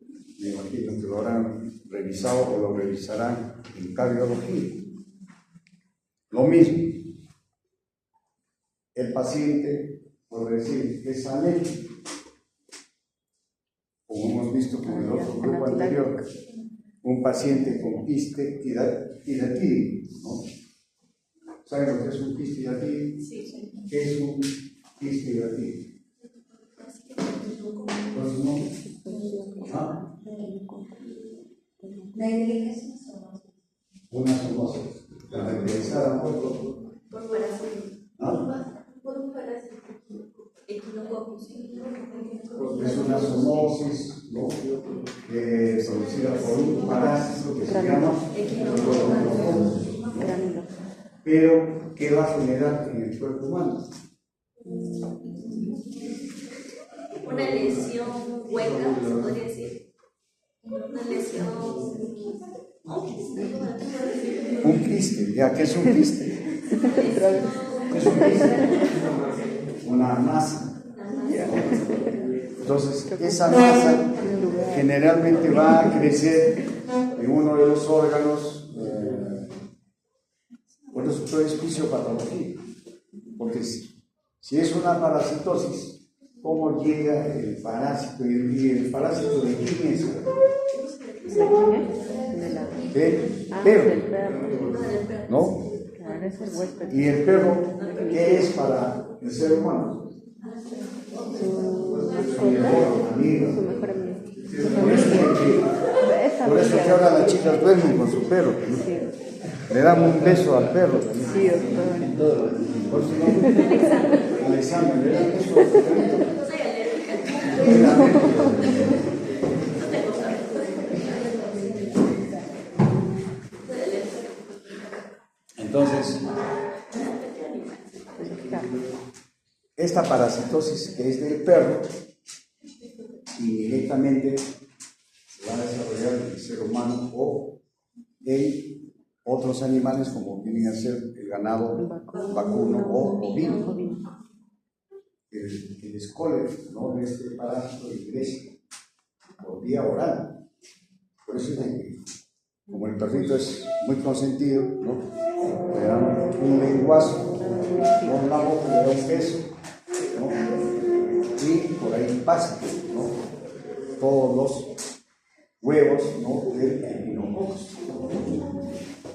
S1: me imagino que lo habrán revisado o lo revisarán en cardiología. Lo mismo, el paciente, por decir, es alérgico, como hemos visto con el otro grupo anterior, un paciente con quiste hidatídico, ¿no? ¿Saben lo que es un quiste hidatídico?
S4: Sí.
S1: ¿Qué es un quiste hidatídico? Entonces, ¿no? ¿Ah? Una zoonosis caracterizada
S4: Por parásito.
S1: ¿ah?
S4: Por un parásito. Echinococos.
S1: Es una zoonosis, ¿no? Producida por un parásito que se llama echinococos. Pero, ¿qué va a generar en el cuerpo humano?
S4: Una lesión hueca, se podría decir. Una lesión.
S1: Un quiste, ¿ya qué es un quiste? Es un quiste, una masa. Entonces, esa masa generalmente va a crecer en uno de los órganos, por eso todo es fisiopatología, porque si es una parasitosis, cómo llega el parásito y el parásito de quién es.
S3: ¿De quién es? De la...
S1: Del
S3: del
S1: perro,
S3: perro.
S1: ¿no?
S3: Claro, es el huésped.
S1: Y el perro, ¿qué es para el ser humano?
S3: Su
S1: Su mejor amigo.
S3: su mejor amigo.
S1: Por eso que ahora las chicas duermen con su perro, ¿no?
S3: Sí,
S1: Le dan un beso al perro también.
S3: sí, doctor.
S1: Por su nombre, Alexander, le dan un beso al perrito.
S4: Soy alérgica.
S1: Entonces, esta parasitosis que es del perro, indirectamente se va a desarrollar en el ser humano o en otros animales como vienen a ser el ganado vacuno o ovino. El escole, ¿no?, de este parásito ingresa por vía oral. Por eso es de que, como el perrito es muy consentido, ¿no?, le dan un lenguazo, ¿no?, la boca, le da un beso, ¿no?, y por ahí pasa, ¿no?, todos los huevos, ¿no?, del epinococos.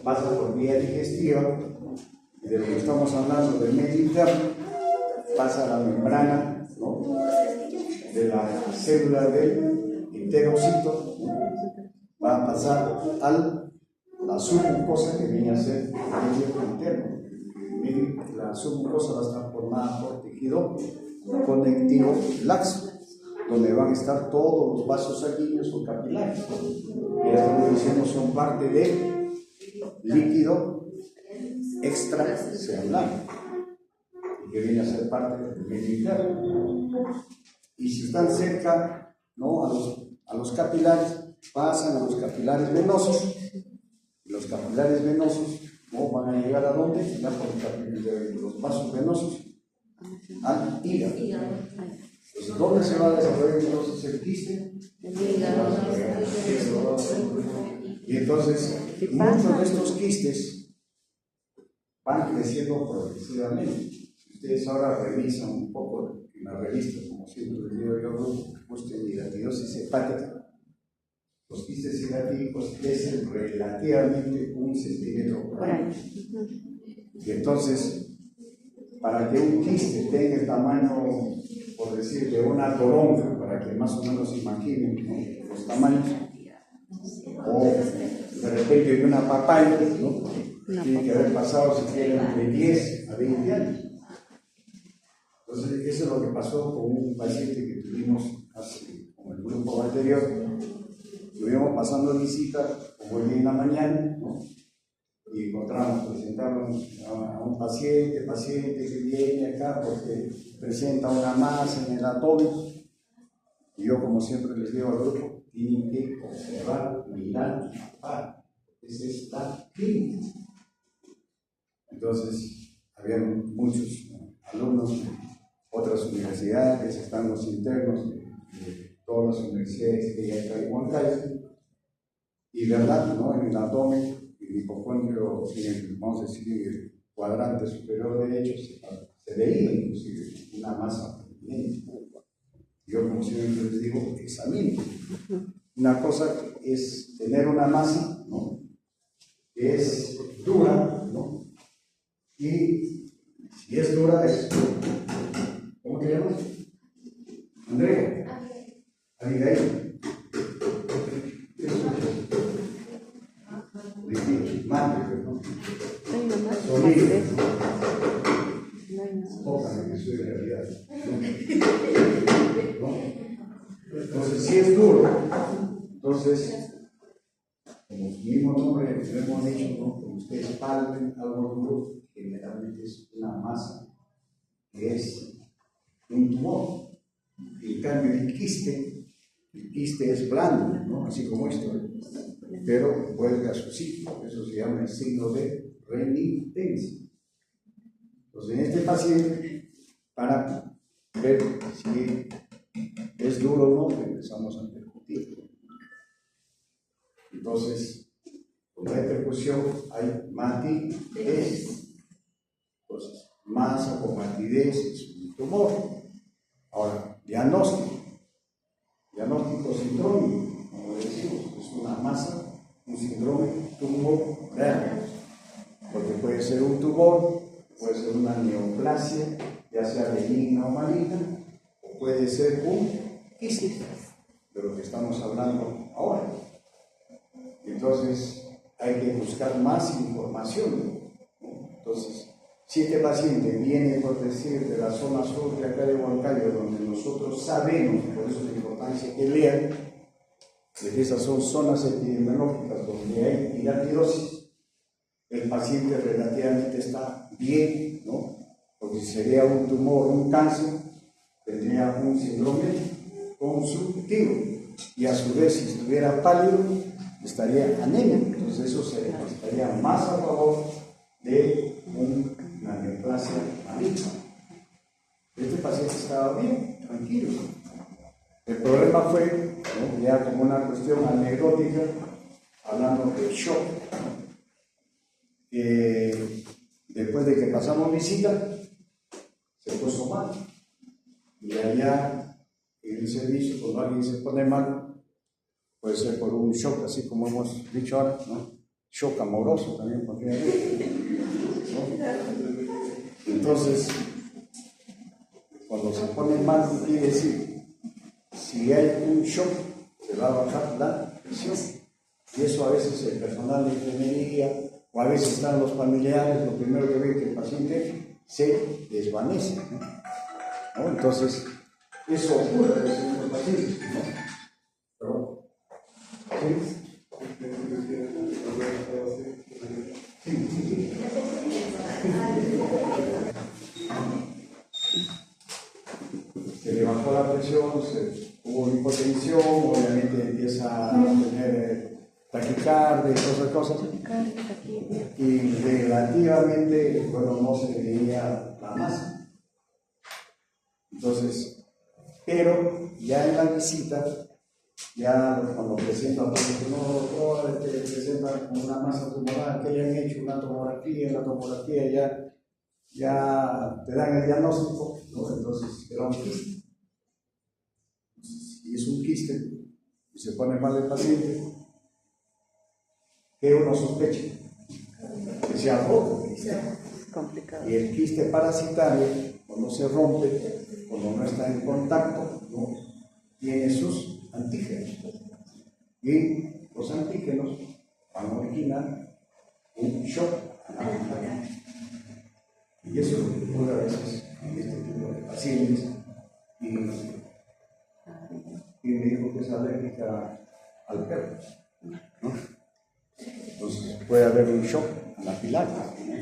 S1: Pasa por vía digestiva, y de lo que estamos hablando del medio interno, pasa a la membrana, ¿no?, de la célula del enterocito, va a pasar a la submucosa que viene a ser el medio interno. La submucosa va a estar formada por tejido conectivo laxo, donde van a estar todos los vasos sanguíneos o capilares, que ya estamos diciendo son parte del líquido extracelular, que viene a ser parte del medio interno. Y si están cerca, ¿no?, a los capilares, pasan a los capilares venosos, y los capilares venosos, ¿no?, van a llegar a dónde? Ya por los vasos venosos al hígado. Entonces, ¿dónde se va a desarrollar entonces el quiste? Y entonces, muchos de estos quistes van creciendo progresivamente. Si ustedes ahora revisan un poco en la revista, como siempre les digo yo, busquen hidratidosis hepática. Los quistes hidratídicos crecen relativamente 1 centímetro por año. Y entonces, para que un quiste tenga el tamaño, por decir, de una toronja, para que más o menos imaginen, ¿no?, los tamaños, o de repente de una papaya, ¿no?, tiene que haber pasado, si quieren, de 10 a 20 años. Entonces, eso es lo que pasó con un paciente que tuvimos hace, con el grupo anterior. Estuvimos pasando visita, como hoy en la mañana, ¿no?, y presentamos a un paciente que viene acá porque presenta una masa en el abdomen. Y yo, como siempre les digo al grupo, tienen que observar, mirar y palpar. Esa es la clínica. Entonces, había muchos alumnos de otras universidades, están los internos de todas las universidades que hay acá en Huancayo. Y verdad, ¿no?, en el abdomen, en el hipocondrio, vamos a decir, en el cuadrante superior derecho, se veía inclusive una masa prominente. Yo, como siempre les digo, examino. Una cosa es tener una masa, ¿no?, que es dura, ¿no?, y si es dura es, ¿cómo te llamas? Andrea. Abigail. ¿Qué escuchas? Mate, ¿no? Sonido. Tócame, que soy de realidad. ¿No? Entonces, si es duro, entonces, como su mismo nombre lo hemos dicho, ¿no?, como ustedes palpen algo duro, generalmente es una masa que es un tumor. En cambio, el quiste es blando, ¿no?, así como esto, pero vuelve a su sitio. Eso se llama el signo de remitencia. Entonces, en este paciente, para ver si es duro o no, empezamos a percutir. Entonces, con la percusión hay matidez. Entonces, masa con matidez es un tumor. Ahora, diagnóstico. Diagnóstico sindrómico, como decimos, es una masa, un síndrome tumoral, porque puede ser un tumor, puede ser una neoplasia, ya sea benigna o maligna, o puede ser un quiste, de lo que estamos hablando ahora. Entonces, hay que buscar más información, ¿no? Entonces, si este paciente viene, por decir, de la zona sur de acá de Huancayo, donde nosotros sabemos, por eso la importancia que lean, de que esas son zonas epidemiológicas donde hay piratidosis, el paciente relativamente está bien, ¿no? Porque si sería un tumor, un cáncer, tendría un síndrome consultivo, y a su vez, si estuviera pálido, estaría anémico. Entonces, eso estaría más a favor de una neoplasia maligna. Este paciente estaba bien, tranquilo. El problema fue, ¿no?, ya como una cuestión anecdótica, hablando de shock, ¿no?, que después de que pasamos visita, se puso mal. Y allá en el servicio, cuando alguien se pone mal, puede ser por un shock, así como hemos dicho ahora, ¿no? Shock amoroso también podría haber, ¿no? Entonces, cuando se pone mal, quiere decir, si hay un shock, se va a bajar la presión. Y eso a veces el personal de enfermería, o a veces están los familiares, lo primero que ven es que el paciente se desvanece, ¿no? Entonces, eso ocurre a veces en los pacientes, ¿no? Pero, se le bajó la presión, hubo hipotensión, obviamente empieza a tener taquicardia y todas esas cosas, y relativamente, bueno, no se veía la masa. Entonces, pero ya en la visita, ya cuando presentan, presentan con una masa tumoral, que hayan hecho una tomografía, la tomografía ya te dan el diagnóstico, ¿no? Entonces era un quiste. Si es un quiste y se pone mal el paciente, ¿qué uno sospecha? Que se ha roto el quiste.
S3: Complicado.
S1: Y el quiste parasitario, cuando se rompe, cuando no está en contacto, ¿no?, tiene sus antígenos. Y los antígenos van a originar un shock anafiláctico. Y eso ocurre a veces en este tipo de pacientes. Y me dijo que es alérgica al perro, ¿no? Entonces puede haber un shock anafiláctico, ¿no?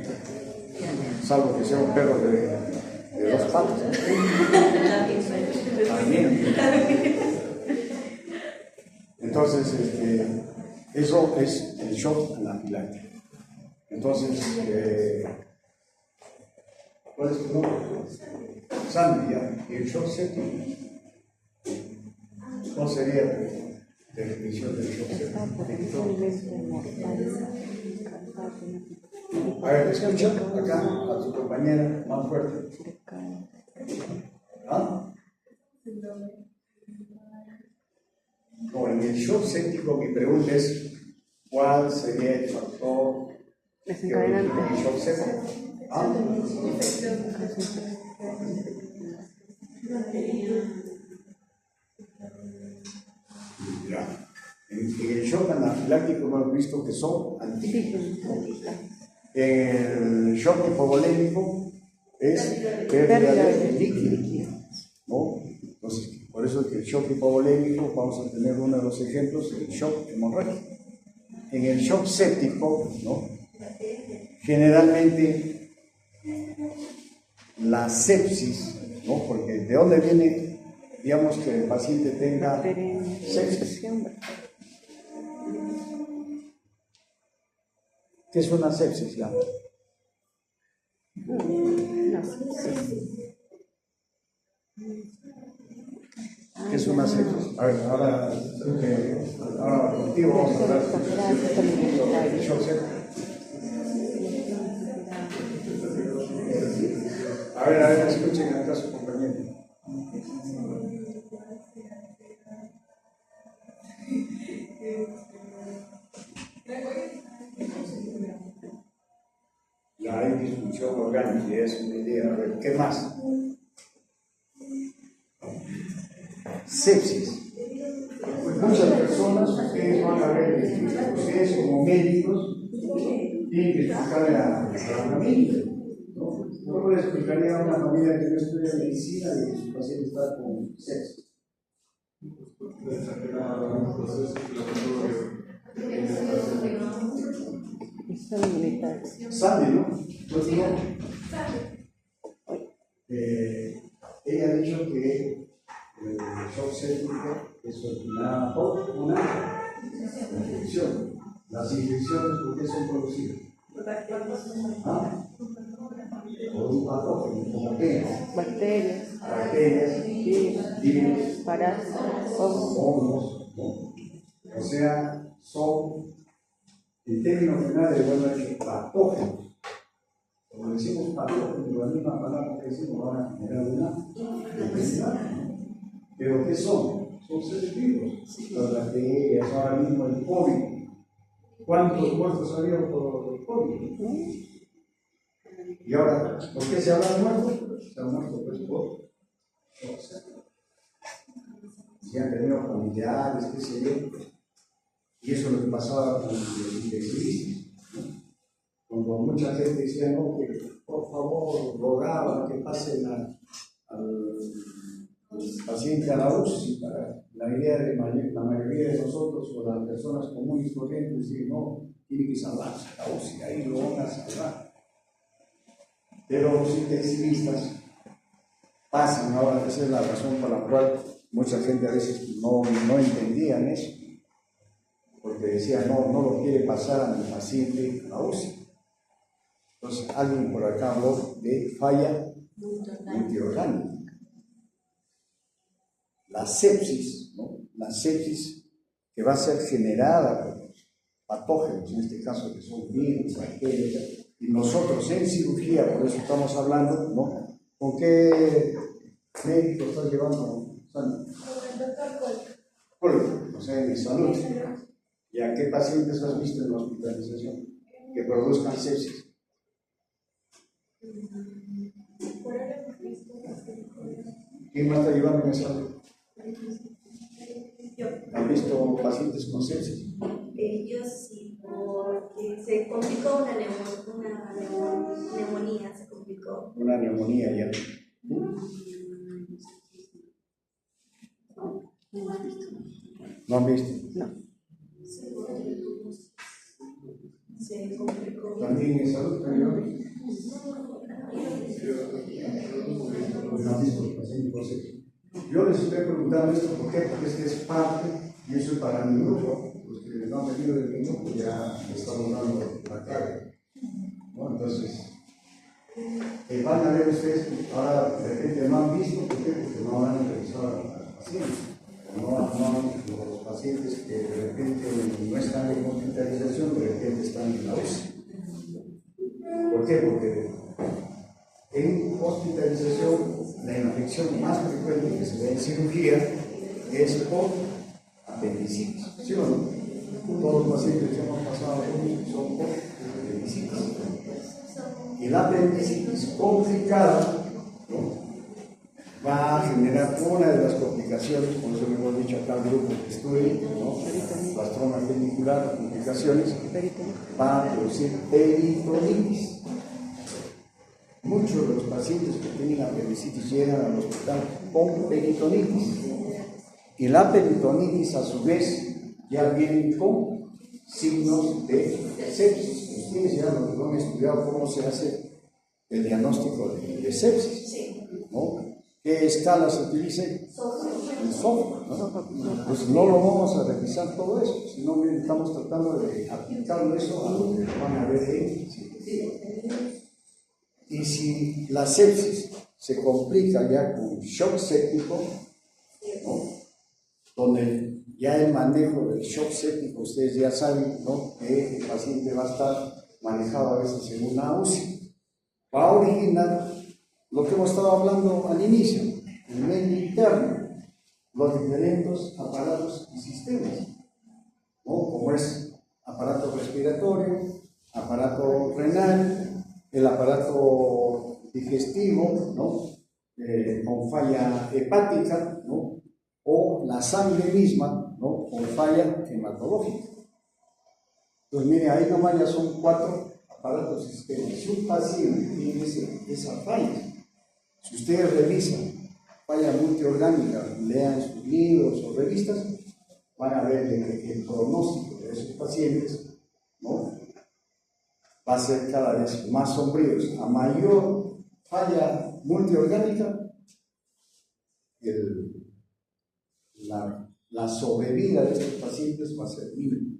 S1: Salvo que sea un perro de dos patas. También. Entonces, eso es el shock anafiláctico. Entonces, ¿cuál es tu nombre? Sandy, ¿ya? ¿Y el shock séptico? ¿Cuál sería tu definición del shock séptico? A ver, escucha acá a tu compañera más fuerte. ¿Ah? No, en el shock séptico mi pregunta es, ¿cuál sería el factor que origina el shock séptico? ¿Ah? Ya. En el shock anafiláctico hemos visto que son antígenos. El shock hipovolémico es pérdida de líquido, ¿no? Entonces, por eso es que el shock hipovolémico, vamos a tener uno de los ejemplos, el shock hemorrágico. En el shock séptico, ¿no?, generalmente la sepsis, ¿no?, porque ¿de dónde viene, digamos, que el paciente tenga sepsis? ¿Qué es una sepsis? ¿Ya? ¿Qué es una sepsis? A ver, ahora contigo vamos a hablar sobre el shock séptico. A ver, escuchen acá a su compañero. hay disfunción orgánica, es una idea. A ver, ¿qué más? Sepsis. Muchas personas, ustedes van a ver que ustedes como médicos tienen que explicarle a la familia, ¿no? ¿Cómo le explicaría a una familia que no estudia medicina de que su paciente está con sepsis?
S3: Son militares.
S1: Sabe, ¿no? Pues no. Ella ha dicho que el shock séptico es una infección. Las infecciones, ¿por qué son producidas? ¿Ah? Por un patógeno, como qué?
S3: Bacterias,
S1: Bacterias, virus,
S3: parásitos,
S1: hongos, ¿no? O sea, son, en términos finales, bueno, que patógenos. Como decimos patógenos, la misma palabra que decimos van a generar una enfermedad. ¿Pero qué son? Son seres vivos. Las bacterias, ahora mismo el COVID. ¿Cuántos muertos había por el COVID? Y ahora, ¿por qué se habrán muerto? Se han muerto pues por si han tenido familiares, qué sé yo. Y eso es lo que pasaba con los infeccionistas. Cuando mucha gente decía, no, que por favor, rogaban que pasen al paciente a la UCI, para la idea de la mayoría de nosotros o las personas comunes y corrientes, decir, no, tiene que salvarse a la UCI, ahí lo van a salvar. Pero los intensivistas pasan ahora, esa es la razón por la cual mucha gente a veces no entendían eso, porque decían, no lo quiere pasar al paciente a la UCI. Entonces, alguien por acá habló de falla multiorgánica. La sepsis, ¿no? La sepsis que va a ser generada por los patógenos, en este caso que son virus, bacterias, y nosotros en cirugía, por eso estamos hablando, ¿no? ¿Con qué médico estás llevando, Sandra?
S4: Con el doctor
S1: Col, o sea, en salud. ¿Y a qué pacientes has visto en la hospitalización que produzcan sepsis? ¿Quién más está llevando en salud? ¿Han visto pacientes con sepsis?
S4: Yo sí, porque se complicó una neumonía, se complicó.
S1: Una neumonía ya. ¿No han visto?
S3: no.
S4: Se complicó.
S1: ¿También en salud? ¿También han visto? No han visto pacientes con sepsis. Yo les estoy preguntando esto, ¿por qué? Porque este es parte, y eso es para mi grupo, los que no han venido de mi grupo ya estamos dando la carga, ¿no? Entonces, van a ver ustedes, ahora de repente no han visto, ¿por qué? Porque no han revisado a los pacientes, los pacientes que de repente no están en hospitalización, de repente están en la UCI. ¿Por qué? Porque en hospitalización la infección más frecuente que se ve en cirugía es por apendicitis, ¿sí o no? Todos los pacientes que hemos pasado son por apendicitis. Y la apendicitis complicada, ¿no?, va a generar una de las complicaciones, como eso hemos dicho acá al grupo que estudia, ¿no?, la troma pedicular, las complicaciones, va a producir peritonitis. Muchos de los pacientes que tienen apendicitis llegan al hospital con peritonitis. Y la peritonitis, a su vez, ya viene con signos de sepsis. Ustedes ya lo han estudiado cómo se hace el diagnóstico de sepsis, ¿no? ¿Qué escala se utiliza? El SOFA, ¿no? Pues no lo vamos a revisar todo eso, sino que estamos tratando de aplicar eso a lo que van a ver ahí. Y si la sepsis se complica ya con shock séptico, ¿no?, donde ya el manejo del shock séptico, ustedes ya saben, ¿no?, que el paciente va a estar manejado a veces en una UCI, va a originar lo que hemos estado hablando al inicio, el medio interno, los diferentes aparatos y sistemas, ¿no?, como es aparato respiratorio, aparato renal, el aparato digestivo, ¿no? Con falla hepática, ¿no? O la sangre misma, ¿no? Con falla hematológica. Entonces, mire, ahí nomás ya son 4 aparatos sistemas. Si un paciente tiene esa falla, si ustedes revisan falla multiorgánica, lean sus libros o revistas, van a ver que el pronóstico de esos pacientes, ¿no? Va a ser cada vez más sombrío. A mayor falla multiorgánica, la sobrevida de estos pacientes va a ser mínima.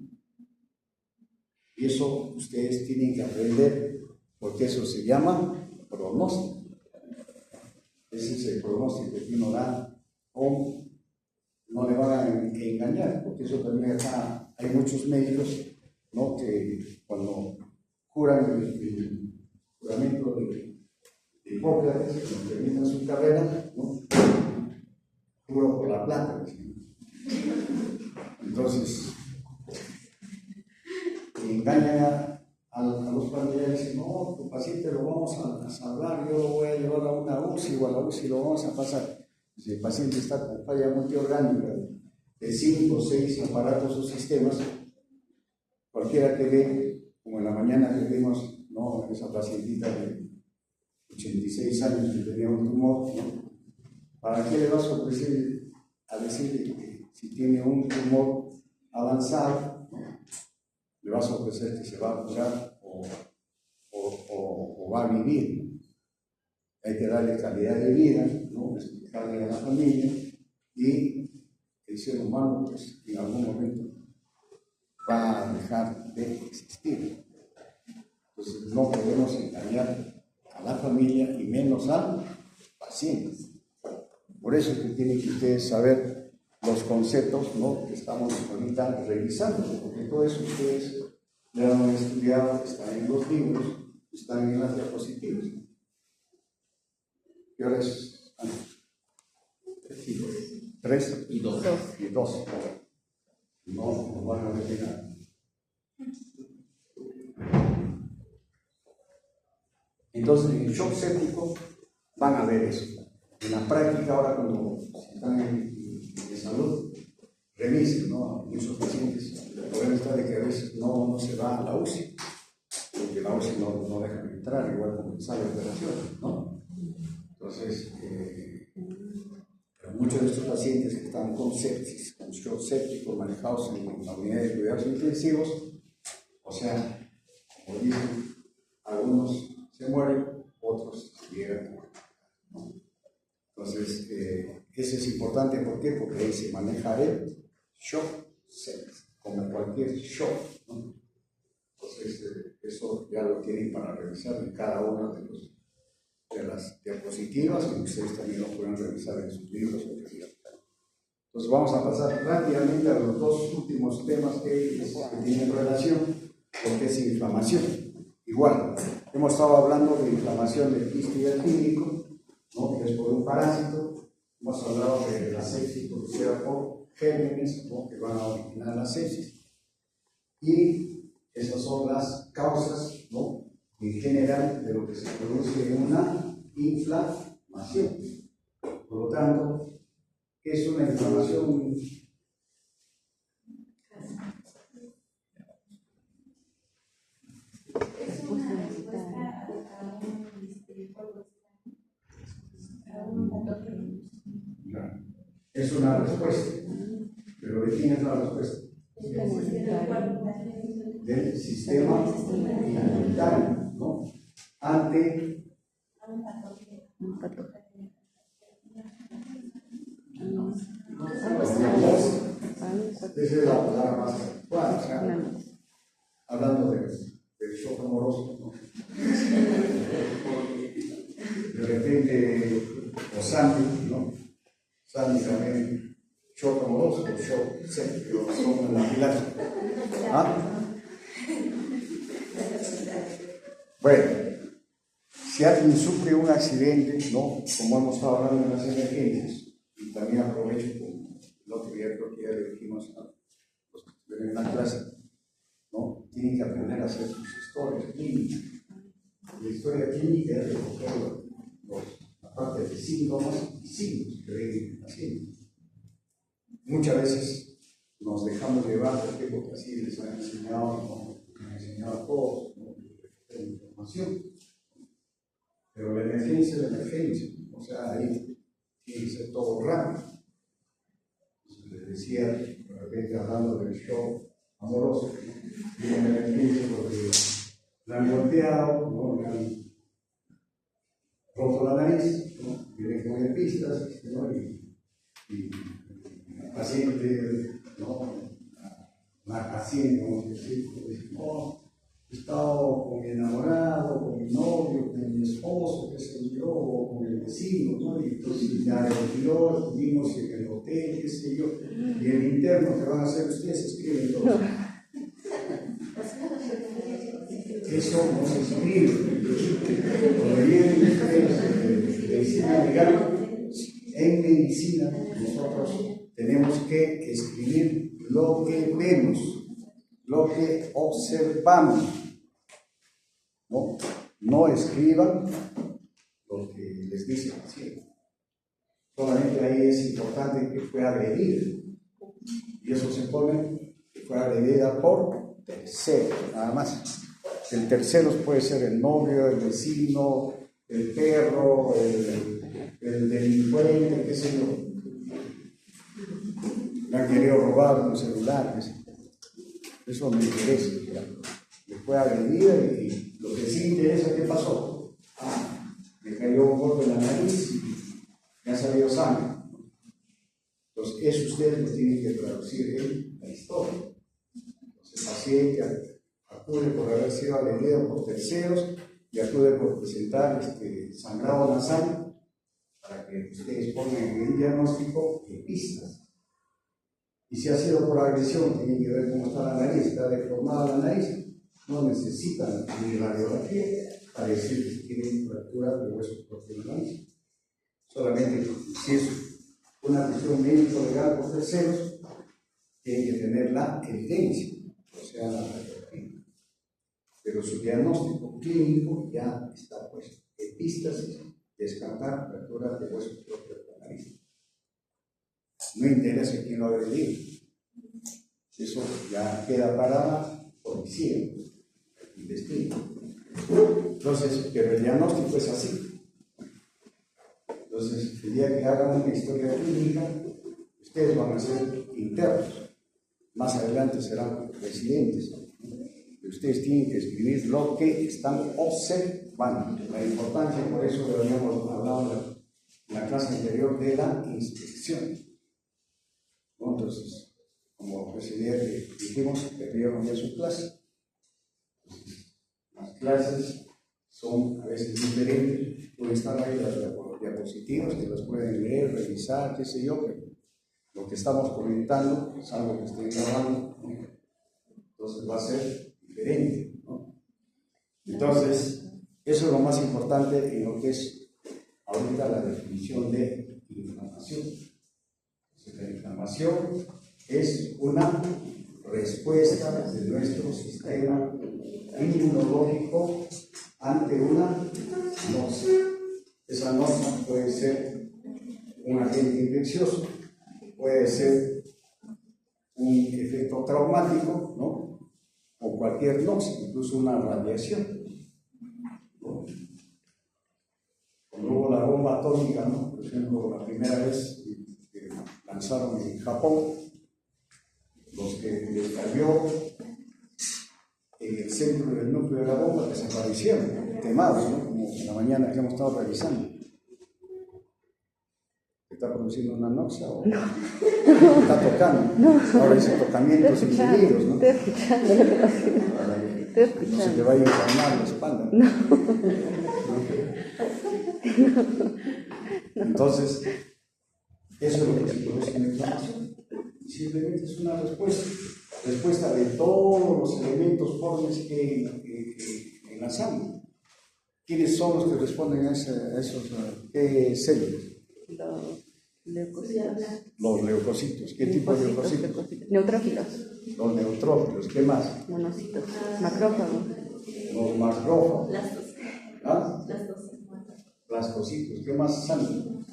S1: Y eso ustedes tienen que aprender, porque eso se llama pronóstico. Ese es el pronóstico que uno da, o no le van a engañar, porque eso también acá hay muchos médicos, ¿no? Que cuando juran el juramento de Hipócrates, cuando terminan su carrera, ¿no? Juro por la plata. Entonces, engañan a los familiares y dicen, no, tu paciente lo vamos a salvar, yo lo voy a llevar a una UCI o a la UCI lo vamos a pasar. Si el paciente está con falla multiorgánica de 5 o 6 aparatos o sistemas, cualquiera que ve, como en la mañana que vimos, ¿no? Esa pacientita de 86 años que tenía un tumor, ¿no? ¿Para qué le vas a ofrecer a decirle que si tiene un tumor avanzado, ¿no? Le vas a ofrecer que se va a curar o va a vivir? Hay que darle calidad de vida, ¿no? Explicarle a la familia, y el ser humano, pues, en algún momento va a dejar de existir. Entonces, no podemos engañar a la familia y menos al paciente. Por eso es que tienen que ustedes saber los conceptos, ¿no? Que estamos ahorita revisando, porque todo eso ustedes ya lo han estudiado, están en los libros, están en las diapositivas. ¿Qué hora es? 3 y 2. No van a ver nada. Entonces, en el shock séptico van a ver eso. En la práctica, ahora cuando están en salud, revisen, ¿no? Muchos pacientes, el problema está de que a veces no se va a la UCI, porque la UCI no dejan entrar, igual como en sala de operaciones, ¿no? Entonces, muchos de estos pacientes que están con sepsis, con shock séptico, manejados en la unidad de cuidados intensivos, o sea, como dicen, algunos se mueren, otros llegan a morir, ¿no? Entonces, eso es importante, ¿por qué? Porque ahí se maneja el shock sepsis, como cualquier shock, ¿no? Entonces, eso ya lo tienen para revisar en cada uno de las diapositivas, y ustedes también lo pueden revisar en sus libros. Entonces, vamos a pasar rápidamente a los 2 últimos temas que tienen relación, porque es inflamación. Igual, hemos estado hablando de inflamación del quiste algínico, ¿no? Que es por un parásito. Hemos hablado de la sepsis producida por gérmenes, ¿no? Que van a originar la sepsis. Y esas son las causas, ¿no? En general, de lo que se produce en una inflamación. Por lo tanto, ¿qué es una inflamación? Es una respuesta. ¿Pero de quién es la respuesta? Del sistema inmunitario, ¿no? Ante esa es la palabra más actual, o sea, hablando del shock amoroso, ¿no? De repente, o Sandy, ¿no? Sandy también, shock amoroso, o shock séptico, son la pilar. ¿Ah? Bueno, si alguien sufre un accidente, ¿no? Como hemos estado hablando en las emergencias, y también aprovecho con el otro día, creo que ya le dijimos a los que estuvieron en la clase, ¿no? Tienen que aprender a hacer sus historias clínicas. la historia clínica es recoger la parte de síntomas y signos que ven haciendo. Muchas veces nos dejamos llevar porque así les han enseñado, ¿no? Han enseñado a todos, ¿no? La información. Pero la emergencia es la emergencia, o sea, ahí tiene que ser todo rápido. Entonces, les decía, de repente hablando del show amoroso, ¿no? Tiene una emergencia porque la han golpeado, ¿no? Le han roto la nariz, ¿no? Vienen con epistas, ¿no? Y la paciente, ¿no? La paciente, vamos a decir, dice, no, he estado con mi enamorado, con mi novio, con mi esposo, qué sé yo, o con el vecino, ¿no? Y entonces ya le retiró, estuvimos en el hotel, qué sé yo, y el interno que van a hacer ustedes escriben todo. Eso no se escribe. Cuando vienen ustedes de medicina legal, en medicina nosotros tenemos que escribir lo que vemos, lo que observamos. No escriban lo que les dice el paciente. Solamente ahí es importante que fue agredida. Y eso se pone que fue agredida por terceros, nada más. El tercero puede ser el novio, el vecino, el perro, el delincuente, qué sé yo. Me han querido robar un celular, eso me interesa. Me fue agredida y lo que sí interesa, ¿qué pasó? Me cayó un golpe en la nariz y me ha salido sangre. Entonces, eso ustedes lo tienen que traducir en la historia. Entonces, el paciente acude por haber sido agredido por terceros y acude por presentar sangrado nasal para que ustedes pongan en el diagnóstico y pistas. Y si ha sido por agresión, tienen que ver cómo está la nariz, está deformada la nariz, no necesitan ni radiografía para decir que tienen fractura de hueso propio de la nariz. Solamente si es una cuestión médico-legal por terceros, tienen que tener la evidencia, o sea, la radiografía. Pero su diagnóstico clínico ya está puesto. Epístasis, descartar fractura de hueso propio de la nariz. No interesa quién lo ha agredido. Eso ya queda para la policía, investiga. Entonces, pero el diagnóstico es así. Entonces, el día que hagan una historia clínica, ustedes van a ser internos. Más adelante serán residentes. Y ustedes tienen que escribir lo que están observando. La importancia, por eso lo habíamos hablado en la clase anterior, de la inspección. Entonces, como presidente dijimos, perdieron ya su clase. Entonces, las clases son a veces diferentes, pueden estar ahí las diapositivas que las pueden leer, revisar, qué sé yo, pero lo que estamos comentando es algo que estén grabando, ¿no? Entonces va a ser diferente, ¿no? Entonces, eso es lo más importante en lo que es ahorita la definición de inflamación. La inflamación es una respuesta de nuestro sistema inmunológico ante una noxa. Esa noxa puede ser un agente infeccioso, puede ser un efecto traumático, ¿no? O cualquier noxa, incluso una radiación, ¿no? Cuando hubo la bomba atómica, ¿no? Por ejemplo, la primera vez lanzaron en Japón, los que les cayó en el centro del núcleo de la bomba desaparecieron, quemados, ¿no? Como en la mañana que hemos estado revisando. ¿Está produciendo una noxa o no? Está tocando? No. Ahora dice tocamientos indebidos, ¿no?
S3: Estoy escuchando lo que está haciendo.
S1: No se le vaya a inflamar la espalda. No. Entonces, eso es lo que se produce en la inflamación. Simplemente es una respuesta de todos los elementos formes que en la sangre. ¿Quiénes son los que responden a esos células?
S3: Los leucocitos.
S1: Los leucocitos. ¿Qué tipo de leucocitos?
S3: Neutrófilos.
S1: Los neutrófilos. ¿Qué más?
S3: Monocitos. Macrófagos.
S1: Los macrófagos. blastocitos. ¿Qué más salen?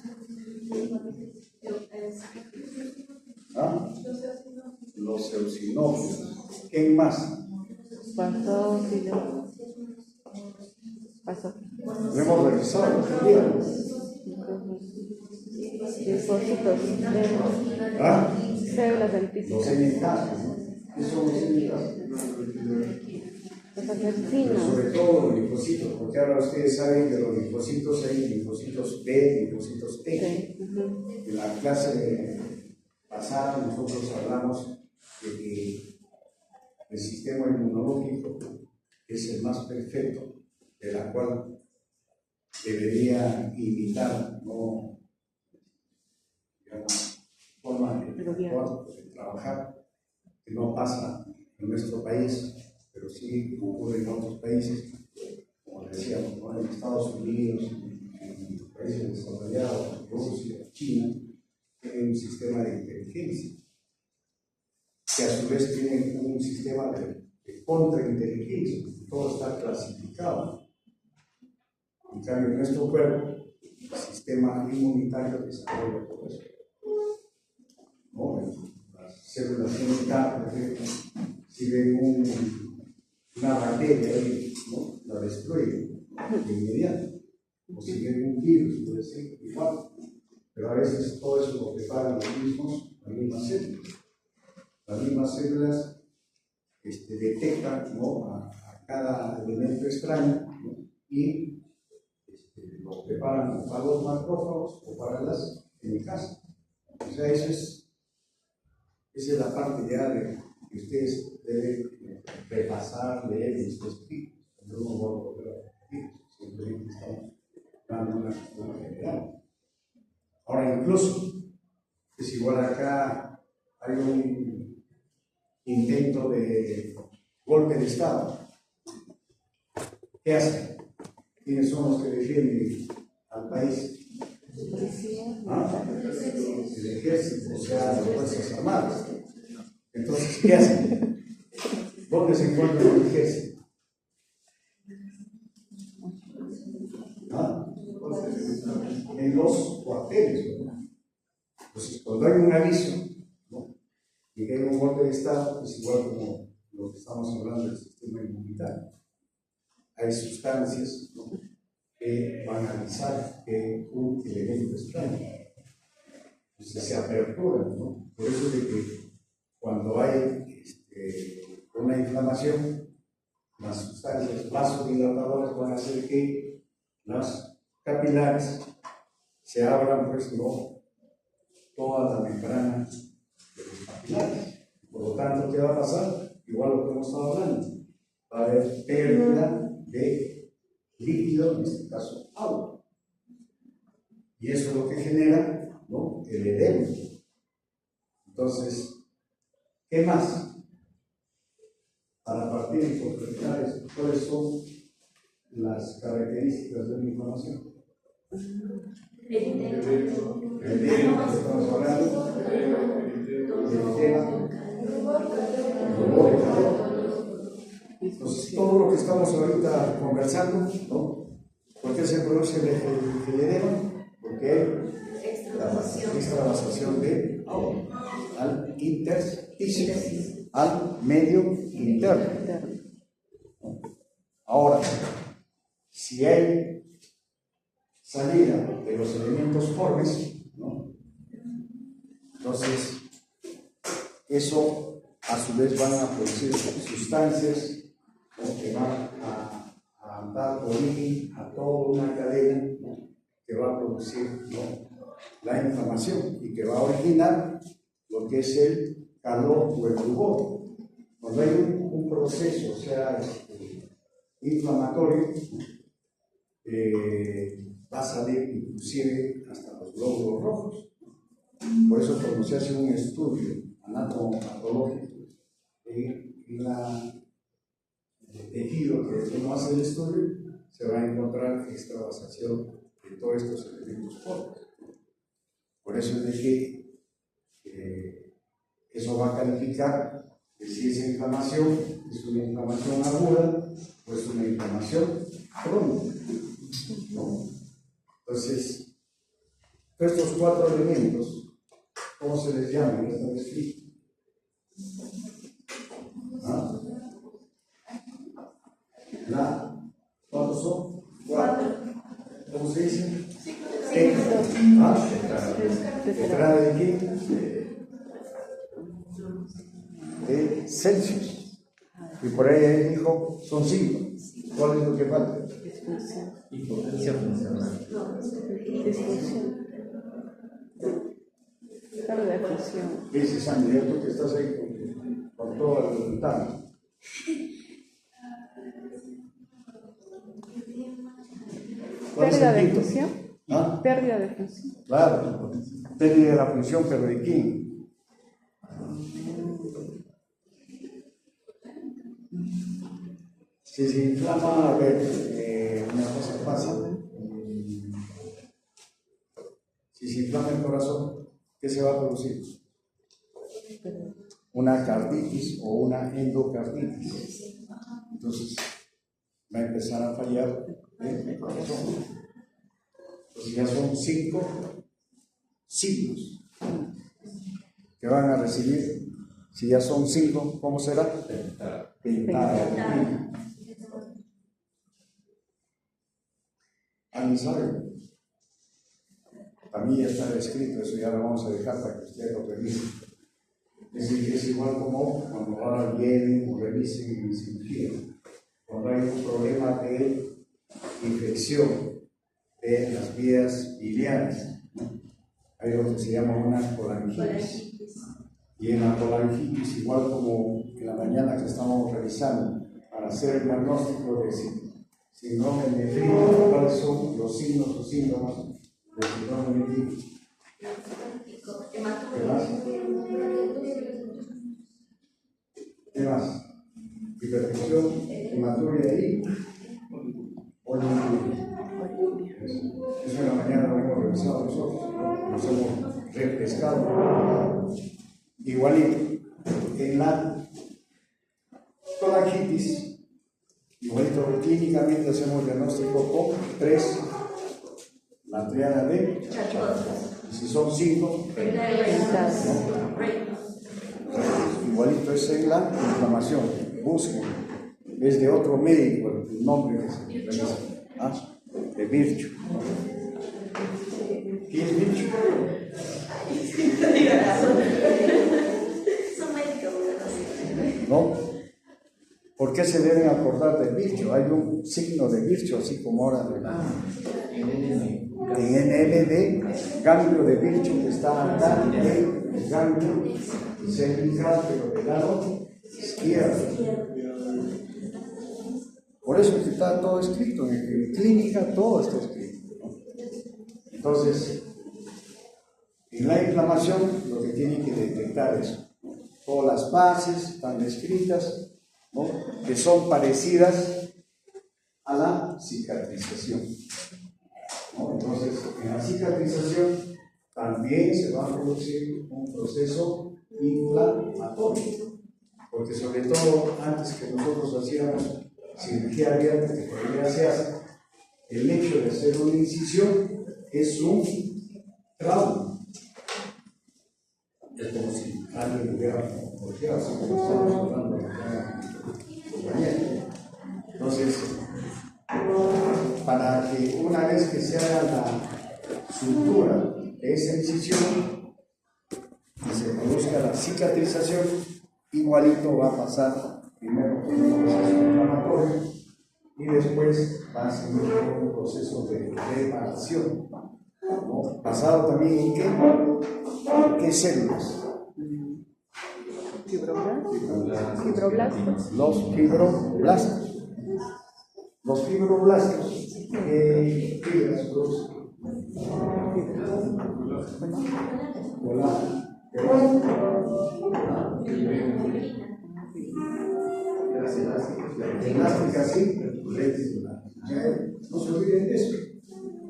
S1: ¿Ah? Los eosinófilos. ¿Qué más?
S3: Basófilo.
S1: Lo hemos revisado el día.
S3: Linfocitos.
S1: ¿Ah?
S3: Células del
S1: Los
S3: físico.
S1: NK, ¿no? ¿Qué son los NK?
S3: Los
S1: Pero
S3: asesinos.
S1: sobre todo los linfocitos, porque ahora ustedes saben que los linfocitos hay linfocitos B, linfocitos T.
S3: Sí.
S1: En la clase pasada nosotros hablamos de que el sistema inmunológico es el más perfecto, de la cual debería imitar, no, digamos, forma de trabajar, que no pasa en nuestro país, pero sí ocurre en otros países, como decíamos, ¿no? En Estados Unidos, en los países desarrollados, Rusia, China, tienen un sistema de inteligencia, que a su vez tienen un sistema de contrainteligencia, todo está clasificado. En cambio, en nuestro cuerpo, el sistema inmunitario desarrolla todo eso. ¿No? Las células NK, por ejemplo, si ven una bacteria ahí, ¿no? La destruyen de inmediato. O si ven un virus, puede ser igual. Pero a veces todo eso lo preparan los mismos, las mismas células. Las mismas células detectan, ¿no? a cada elemento extraño, ¿no? Y lo preparan para los macrófagos o para las NK. O sea, esa es la parte ya de que ustedes deben repasar, leer y específico. No lo voy a volver a repetir, simplemente estamos dando una general. Ahora, incluso, es igual acá, hay un intento de golpe de Estado. ¿Qué hacen? ¿Quiénes son los que defienden al país? ¿Ah? El ejército, o sea, las Fuerzas Armadas. Entonces, ¿qué hacen? ¿Dónde se encuentra el ejército? ¿Ah? En los cuarteles, ¿verdad? Entonces, cuando hay un aviso, ¿no? Y que hay un golpe de Estado, es igual como lo que estamos hablando del sistema inmunitario. Hay sustancias, ¿no? Que van a avisar que un elemento extraño. Entonces se aperturan, ¿no? Por eso es de que cuando hay una inflamación, las sustancias vasodilatadoras van a hacer que las capilares se abran, pues, ¿no? Toda la membrana de los capilares. Por lo tanto, ¿qué va a pasar? Igual lo que hemos estado hablando. Va a haber pérdida de líquido, en este caso agua. Y eso es lo que genera, ¿no? El edema. Entonces, ¿qué más? Para partir y concretar, ¿cuáles son las características de una inflamación? El edema, que estamos hablando, el edema, entonces, todo lo que estamos ahorita conversando, ¿no? ¿Por qué se produce el edema? Porque hay la extravasación de agua al intersticio, al medio interno. Ahora, si hay salida de los elementos formes, ¿no? Entonces, eso a su vez van a producir sustancias, ¿no? Que van a dar origen a toda una cadena, ¿no? Que va a producir, ¿no? La inflamación y que va a originar lo que es el calor o el rubor. Cuando hay un proceso, o sea, inflamatorio, va a salir inclusive hasta los glóbulos rojos. Por eso cuando se hace un estudio anatomopatológico en el tejido que uno hace el estudio, se va a encontrar extravasación de todos estos elementos formes. Por eso es de que eso va a calificar que si esa inflamación es una inflamación aguda o es una inflamación crónica, ¿no? Entonces, estos 4 elementos, ¿cómo se les llama? Ya está escrito. ¿Ah? ¿Cuántos son? 4. ¿Cómo se dice? ¿Ah? ¿Tetrada de qué? De Celsius. Y por ahí él dijo, son 5. ¿Cuál es lo que falta?
S3: Disfunción.
S5: Impotencia funcional.
S3: Disfunción. Claro, de función.
S1: Dice Sandy, ya tú que estás ahí con todo el tanto. ¿Cuál es
S3: Pérdida
S1: el
S3: de
S1: quinto?
S3: función.
S1: ¿Ah?
S3: Pérdida de función.
S1: Claro, pérdida de la función, pero ¿de quién? Si se inflama, a ver, una cosa pasa. Si se inflama el corazón, ¿qué se va a producir? Una carditis o una endocarditis. Entonces, va a empezar a fallar el corazón. Entonces ya son 5 signos que van a recibir. Si ya son 5, ¿cómo será? Pentada. ¿Alguien sabe? También ya está escrito, eso ya lo vamos a dejar para que usted lo revise. Es decir, es igual como cuando ahora vienen o revisen en cirugía. Cuando hay un problema de infección de las vías biliares, ¿no? Hay lo que se llama una colangitis. Y en la colangitis, igual como en la mañana que estamos revisando para hacer el diagnóstico de síndrome nefrítico, cuáles son los signos o síntomas del síndrome nefrítico. ¿Qué más? ¿Qué más? Hipertensión, hematuria y poliuria. Eso en la mañana lo hemos revisado nosotros, ¿no? Nos hemos refrescado. Igualito, en la colangitis, igualito clínicamente hacemos diagnóstico con 3, la triada de y si son 5, igualito es en la inflamación. Busquen, es de otro médico el nombre que se revisa. ¿Ah? De Virchow. ¿Quién es Virchow? ¿No? ¿Por qué se deben acordar de Virchow? Hay un signo de Virchow, así como ahora en NLD, ganglio de Virchow que está acá, el ganglio cervical, pero del lado izquierdo. Por eso es que está todo escrito, en clínica todo está escrito, ¿no? Entonces, en la inflamación lo que tienen que detectar es todas las bases están descritas, ¿no? Que son parecidas a la cicatrización, ¿no? Entonces, en la cicatrización también se va a producir un proceso inflamatorio, porque sobre todo antes que nosotros hacíamos cirugía abierta, que todavía se hace, el hecho de hacer una incisión es un trauma. Es como si alguien hubiera golpeado, así como estamos hablando de compañero. Entonces, para que una vez que se haga la sutura de esa incisión y se produzca la cicatrización, igualito va a pasar primero por un proceso inflamatorio y después va a seguir por un proceso de reparación, ¿no? Basado también en qué células.
S3: Fibroblastos.
S1: Los fibroblastos. Los fibroblastos, ¿qué fibras producen? Elásticas, sí, no se olviden de eso.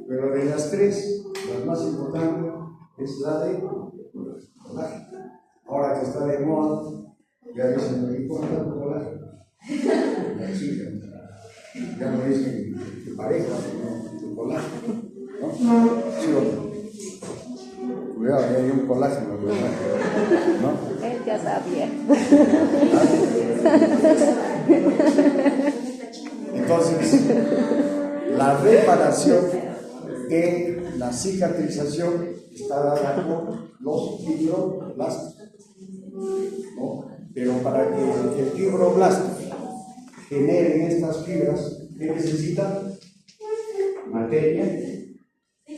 S1: Pero de las 3, la más importante es la de colágeno. Ahora que está de moda, ya dicen, ¿no importa el colágeno? La chica, ya no dicen tu pareja, sino tu colágeno, ¿no? ¿Sí o no? Cuidado, ahí hay un colágeno, ¿verdad? ¿No?
S3: Él ya sabía.
S1: Entonces, la reparación de la cicatrización está dada por los fibroblastos, ¿no? Pero para que el fibroblasto genere estas fibras, ¿qué necesita? Materia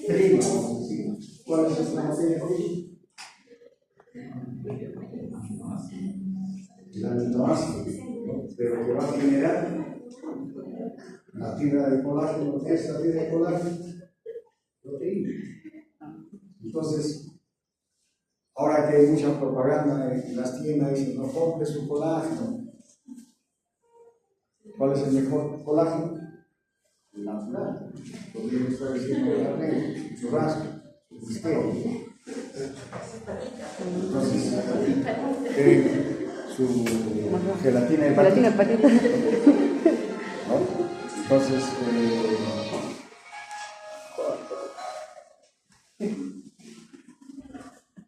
S1: prima. ¿Cuál es esta materia prima? El aminoácido, ¿no? Pero que va a generar la fibra de colágeno, esta fibra de colágeno, proteína. Entonces, ahora que hay mucha propaganda en las tiendas, dicen, no compres su colágeno. ¿Cuál es el mejor colágeno? El natural. Lo mismo está diciendo la ley, churrasco, su bistec. Entonces, su gelatina de patita. ¿No? Entonces,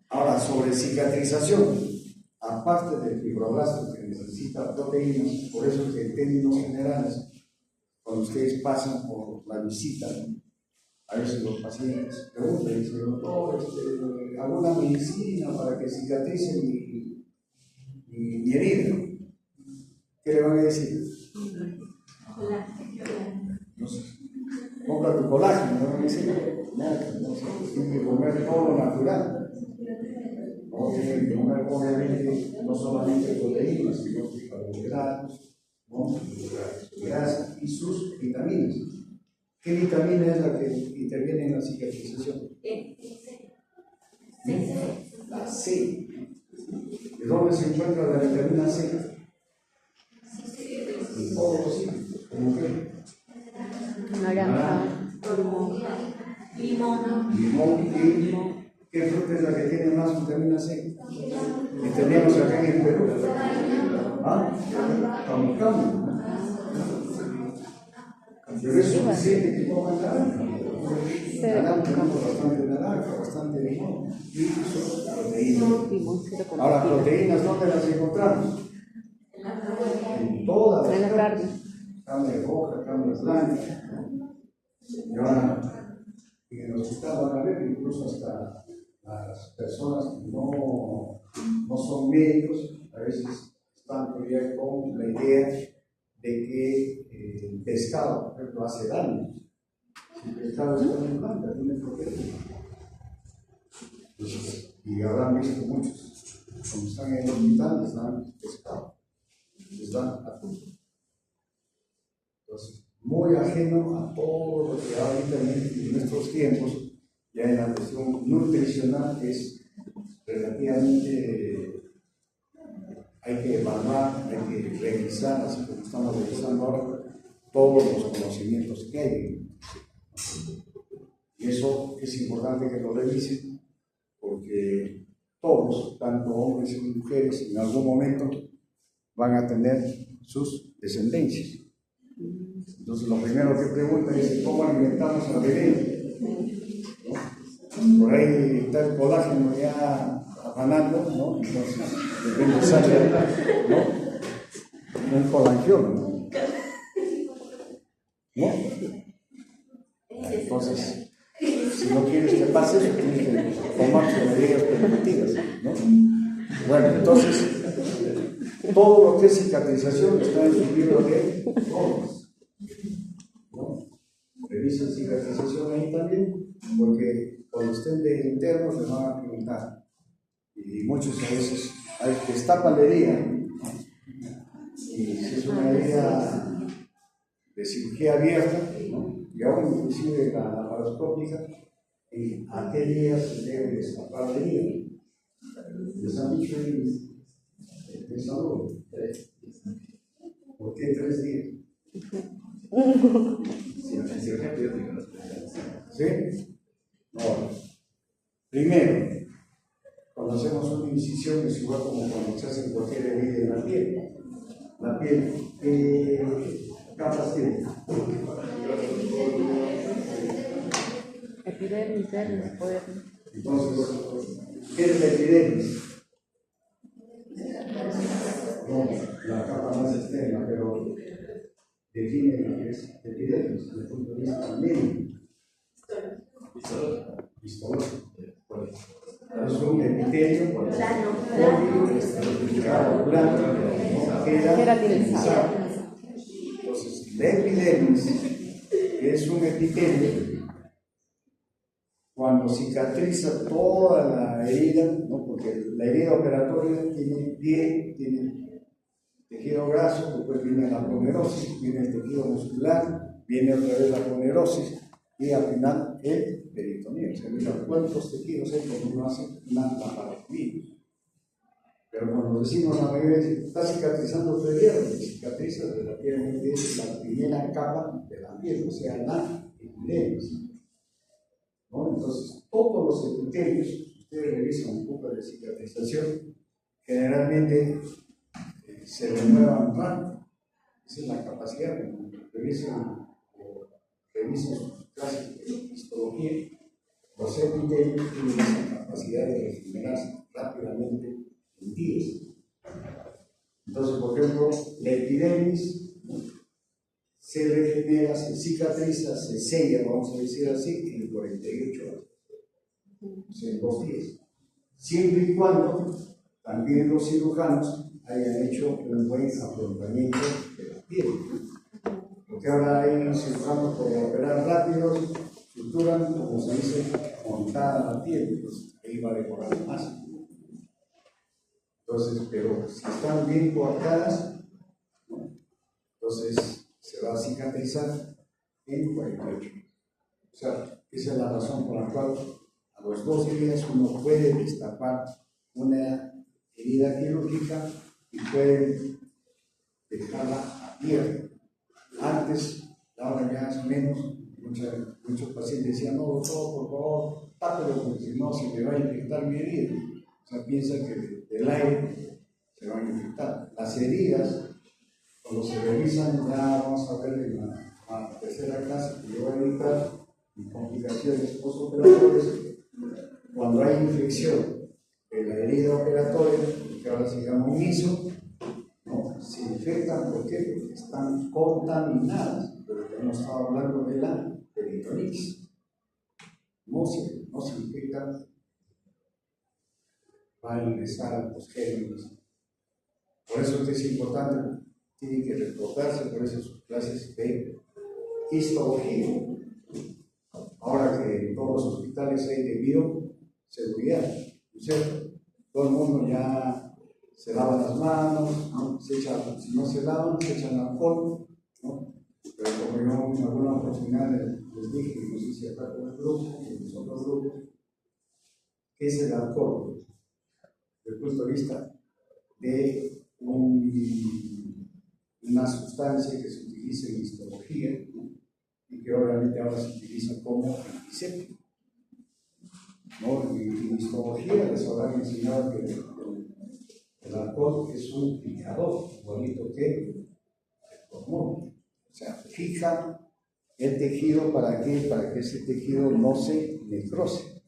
S1: ahora sobre cicatrización, aparte del fibroblasto que necesita proteínas, por eso es que en términos generales, cuando ustedes pasan por la visita, a veces los pacientes preguntan, dicen, doctor, ¿alguna medicina para que cicatrice mi herida? ¿Qué le van a decir? No sé. Compra tu colágeno, ¿no? No, tiene que comer todo lo natural. No tiene que comer, obviamente, no solamente proteínas, sino carbohidratos, ¿no? Grasa y sus vitaminas. ¿Qué vitamina es la que interviene en la cicatrización? La C. ¿De dónde se encuentra la vitamina C? En todos los sitios. ¿Cómo qué?
S3: Naranja,
S4: limón.
S1: ¿Y qué fruta es la que tiene más vitamina C? Y teníamos acá en el Perú. Camu. Pero es suficiente que coman naranja. Naranja, tenemos bastante naranja, bastante limón. Y sus proteínas. Ahora, proteínas, ¿dónde las encontramos? En todas las carnes. Carne roja, carne blanca. Y ahora, en el hospital van a ver incluso hasta las personas que no son médicos, a veces están todavía con la idea de que el pescado, por ejemplo, hace daño. Si el pescado está en blanca, tiene proteína. Y habrán visto muchos, cuando están en el hospital, les dan pescado, les dan atún. Entonces, muy ajeno a todo lo que ahorita en nuestros tiempos, ya en la cuestión nutricional, que es relativamente, hay que evaluar, hay que revisar, así como estamos revisando ahora, todos los conocimientos que hay. Y eso es importante que lo revisen, porque todos, tanto hombres como mujeres, en algún momento van a tener sus descendencias. Entonces, lo primero que pregunta es cómo alimentamos al bebé. ¿No? Por ahí está el colágeno ya afanando, ¿no? Entonces, de repente sale, ¿no? Un colangioma, ¿no? Entonces, si no quieres que pase eso, tienes que tomar tus medidas preventivas, ¿no? Bueno, entonces, todo lo que es cicatrización está en su libro de normas. ¿No? Revisen cicatrización ahí también, porque cuando estén de internos les van a preguntar. Y muchos a veces destapan la herida. Y si es una herida de cirugía abierta, ¿no? Y aún inclusive la laparoscópica, y a qué día se debe destapar la herida. Les han dicho en salud. ¿Por qué 3 días? ¿Sí? Ahora, primero, cuando hacemos una incisión es igual como cuando se hace cualquier herida en la piel. La piel, ¿qué capas tiene?
S3: Epidermis, dermis, podermis.
S1: Entonces, ¿qué es la epidermis? No, la capa más externa, pero define lo que es epidermis desde el punto de vista médico. Histológico. Es un epitelio plano,
S3: Queratinizado.
S1: Entonces, la epidermis, que es un epitelio, cuando cicatriza toda la herida, ¿no? Porque la herida operatoria tiene piel, tiene tejido graso, después viene la aponerosis, viene el tejido muscular, viene otra vez la aponerosis y al final el peritoneo. O sea, mira cuántos tejidos hay cuando uno hace una laparoscopía. Pero cuando decimos la mayoría está cicatrizando tu herida, lo que cicatriza de la piel es la primera capa de la piel, o sea, la epidermis. ¿No? Entonces, todos los epitelios, si ustedes revisan un poco de cicatrización, generalmente se renuevan rápido. Esa es la capacidad. Cuando revisan sus clases de histología, los epitelios tienen esa capacidad de regenerarse rápidamente en días. Entonces, por ejemplo, la epidermis, ¿no?, se regenera, se cicatriza, se sella, vamos a decir así, en 48 horas, o sea, en 2 días. Siempre y cuando también los cirujanos hayan hecho un buen afrontamiento de la piel. Porque ahora hay cirujanos por operar rápido, suturan, como se dice, montada la piel, pues ahí va a demorar más. Entonces, pero si están bien cortadas, ¿no?, entonces se va a cicatrizar en 48. O sea, esa es la razón por la cual a los 2 días uno puede destapar una herida quirúrgica y puede dejarla abierta. Antes, ahora ya es menos, muchos pacientes decían, no, doctor, por favor, tápelo porque si no se me va a infectar mi herida. O sea, piensa que del aire se van a infectar. Las heridas, cuando se revisan, ya vamos a ver en la tercera clase que yo voy a editar, complicaciones postoperatorias, cuando hay infección de la herida operatoria, que ahora se llama un ISO, no, se infectan, ¿por qué? Porque están contaminadas, pero ya hemos estado hablando de la peritonitis. No se infectan, va a ingresar a los gérmenes. Por eso es importante, tiene que recordarse por eso sus clases de histología. Ahora que en todos los hospitales hay de bioseguridad, ¿no es cierto? Todo el mundo ya se lava las manos, ¿no? Si no se lavan, se echan alcohol, ¿no? Pero como yo en alguna oportunidad les dije, no sé si acá con el grupo, en los otros grupos, ¿qué es el alcohol? Desde el punto de vista de una sustancia que se utiliza en histología, ¿no?, y que obviamente ahora se utiliza como antiséptico, ¿no? Y en histología les habrán enseñado que el alcohol es un fijador, igualito que el hormón. O sea, fija el tejido ¿para qué? Para que ese tejido no se necrose,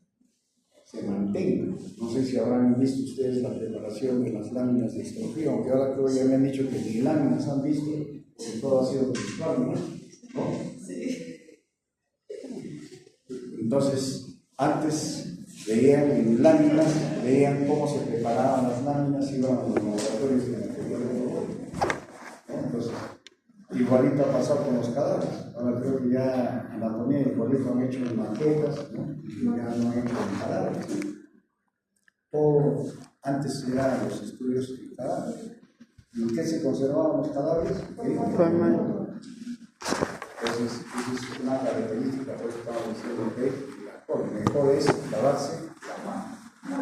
S1: se mantenga. No sé si habrán visto ustedes la preparación de las láminas de histología, aunque ahora creo ya me han dicho que ni láminas han visto, porque todo ha sido virtual, ¿no? Sí. Entonces, antes veían en láminas, veían cómo se preparaban las láminas, iban a los laboratorios de ¿no? Entonces, igualito ha pasado con los cadáveres. Ahora creo que ya anatomía igualito han hecho en maquetas, ¿no? Y ya no han hecho en cadáveres. Todo antes eran los estudios de cadáveres. ¿Y en qué se conservaban los cadáveres? Entonces, esa es una característica, por eso estaba diciendo que el alcohol mejor es lavarse la mano.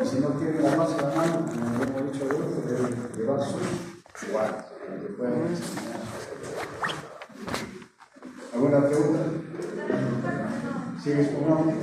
S1: Y si no quiere lavarse la mano, como hemos dicho antes, debe llevar su guante, para que puedan enseñar. ¿Alguna pregunta? ¿Sigues con hambre?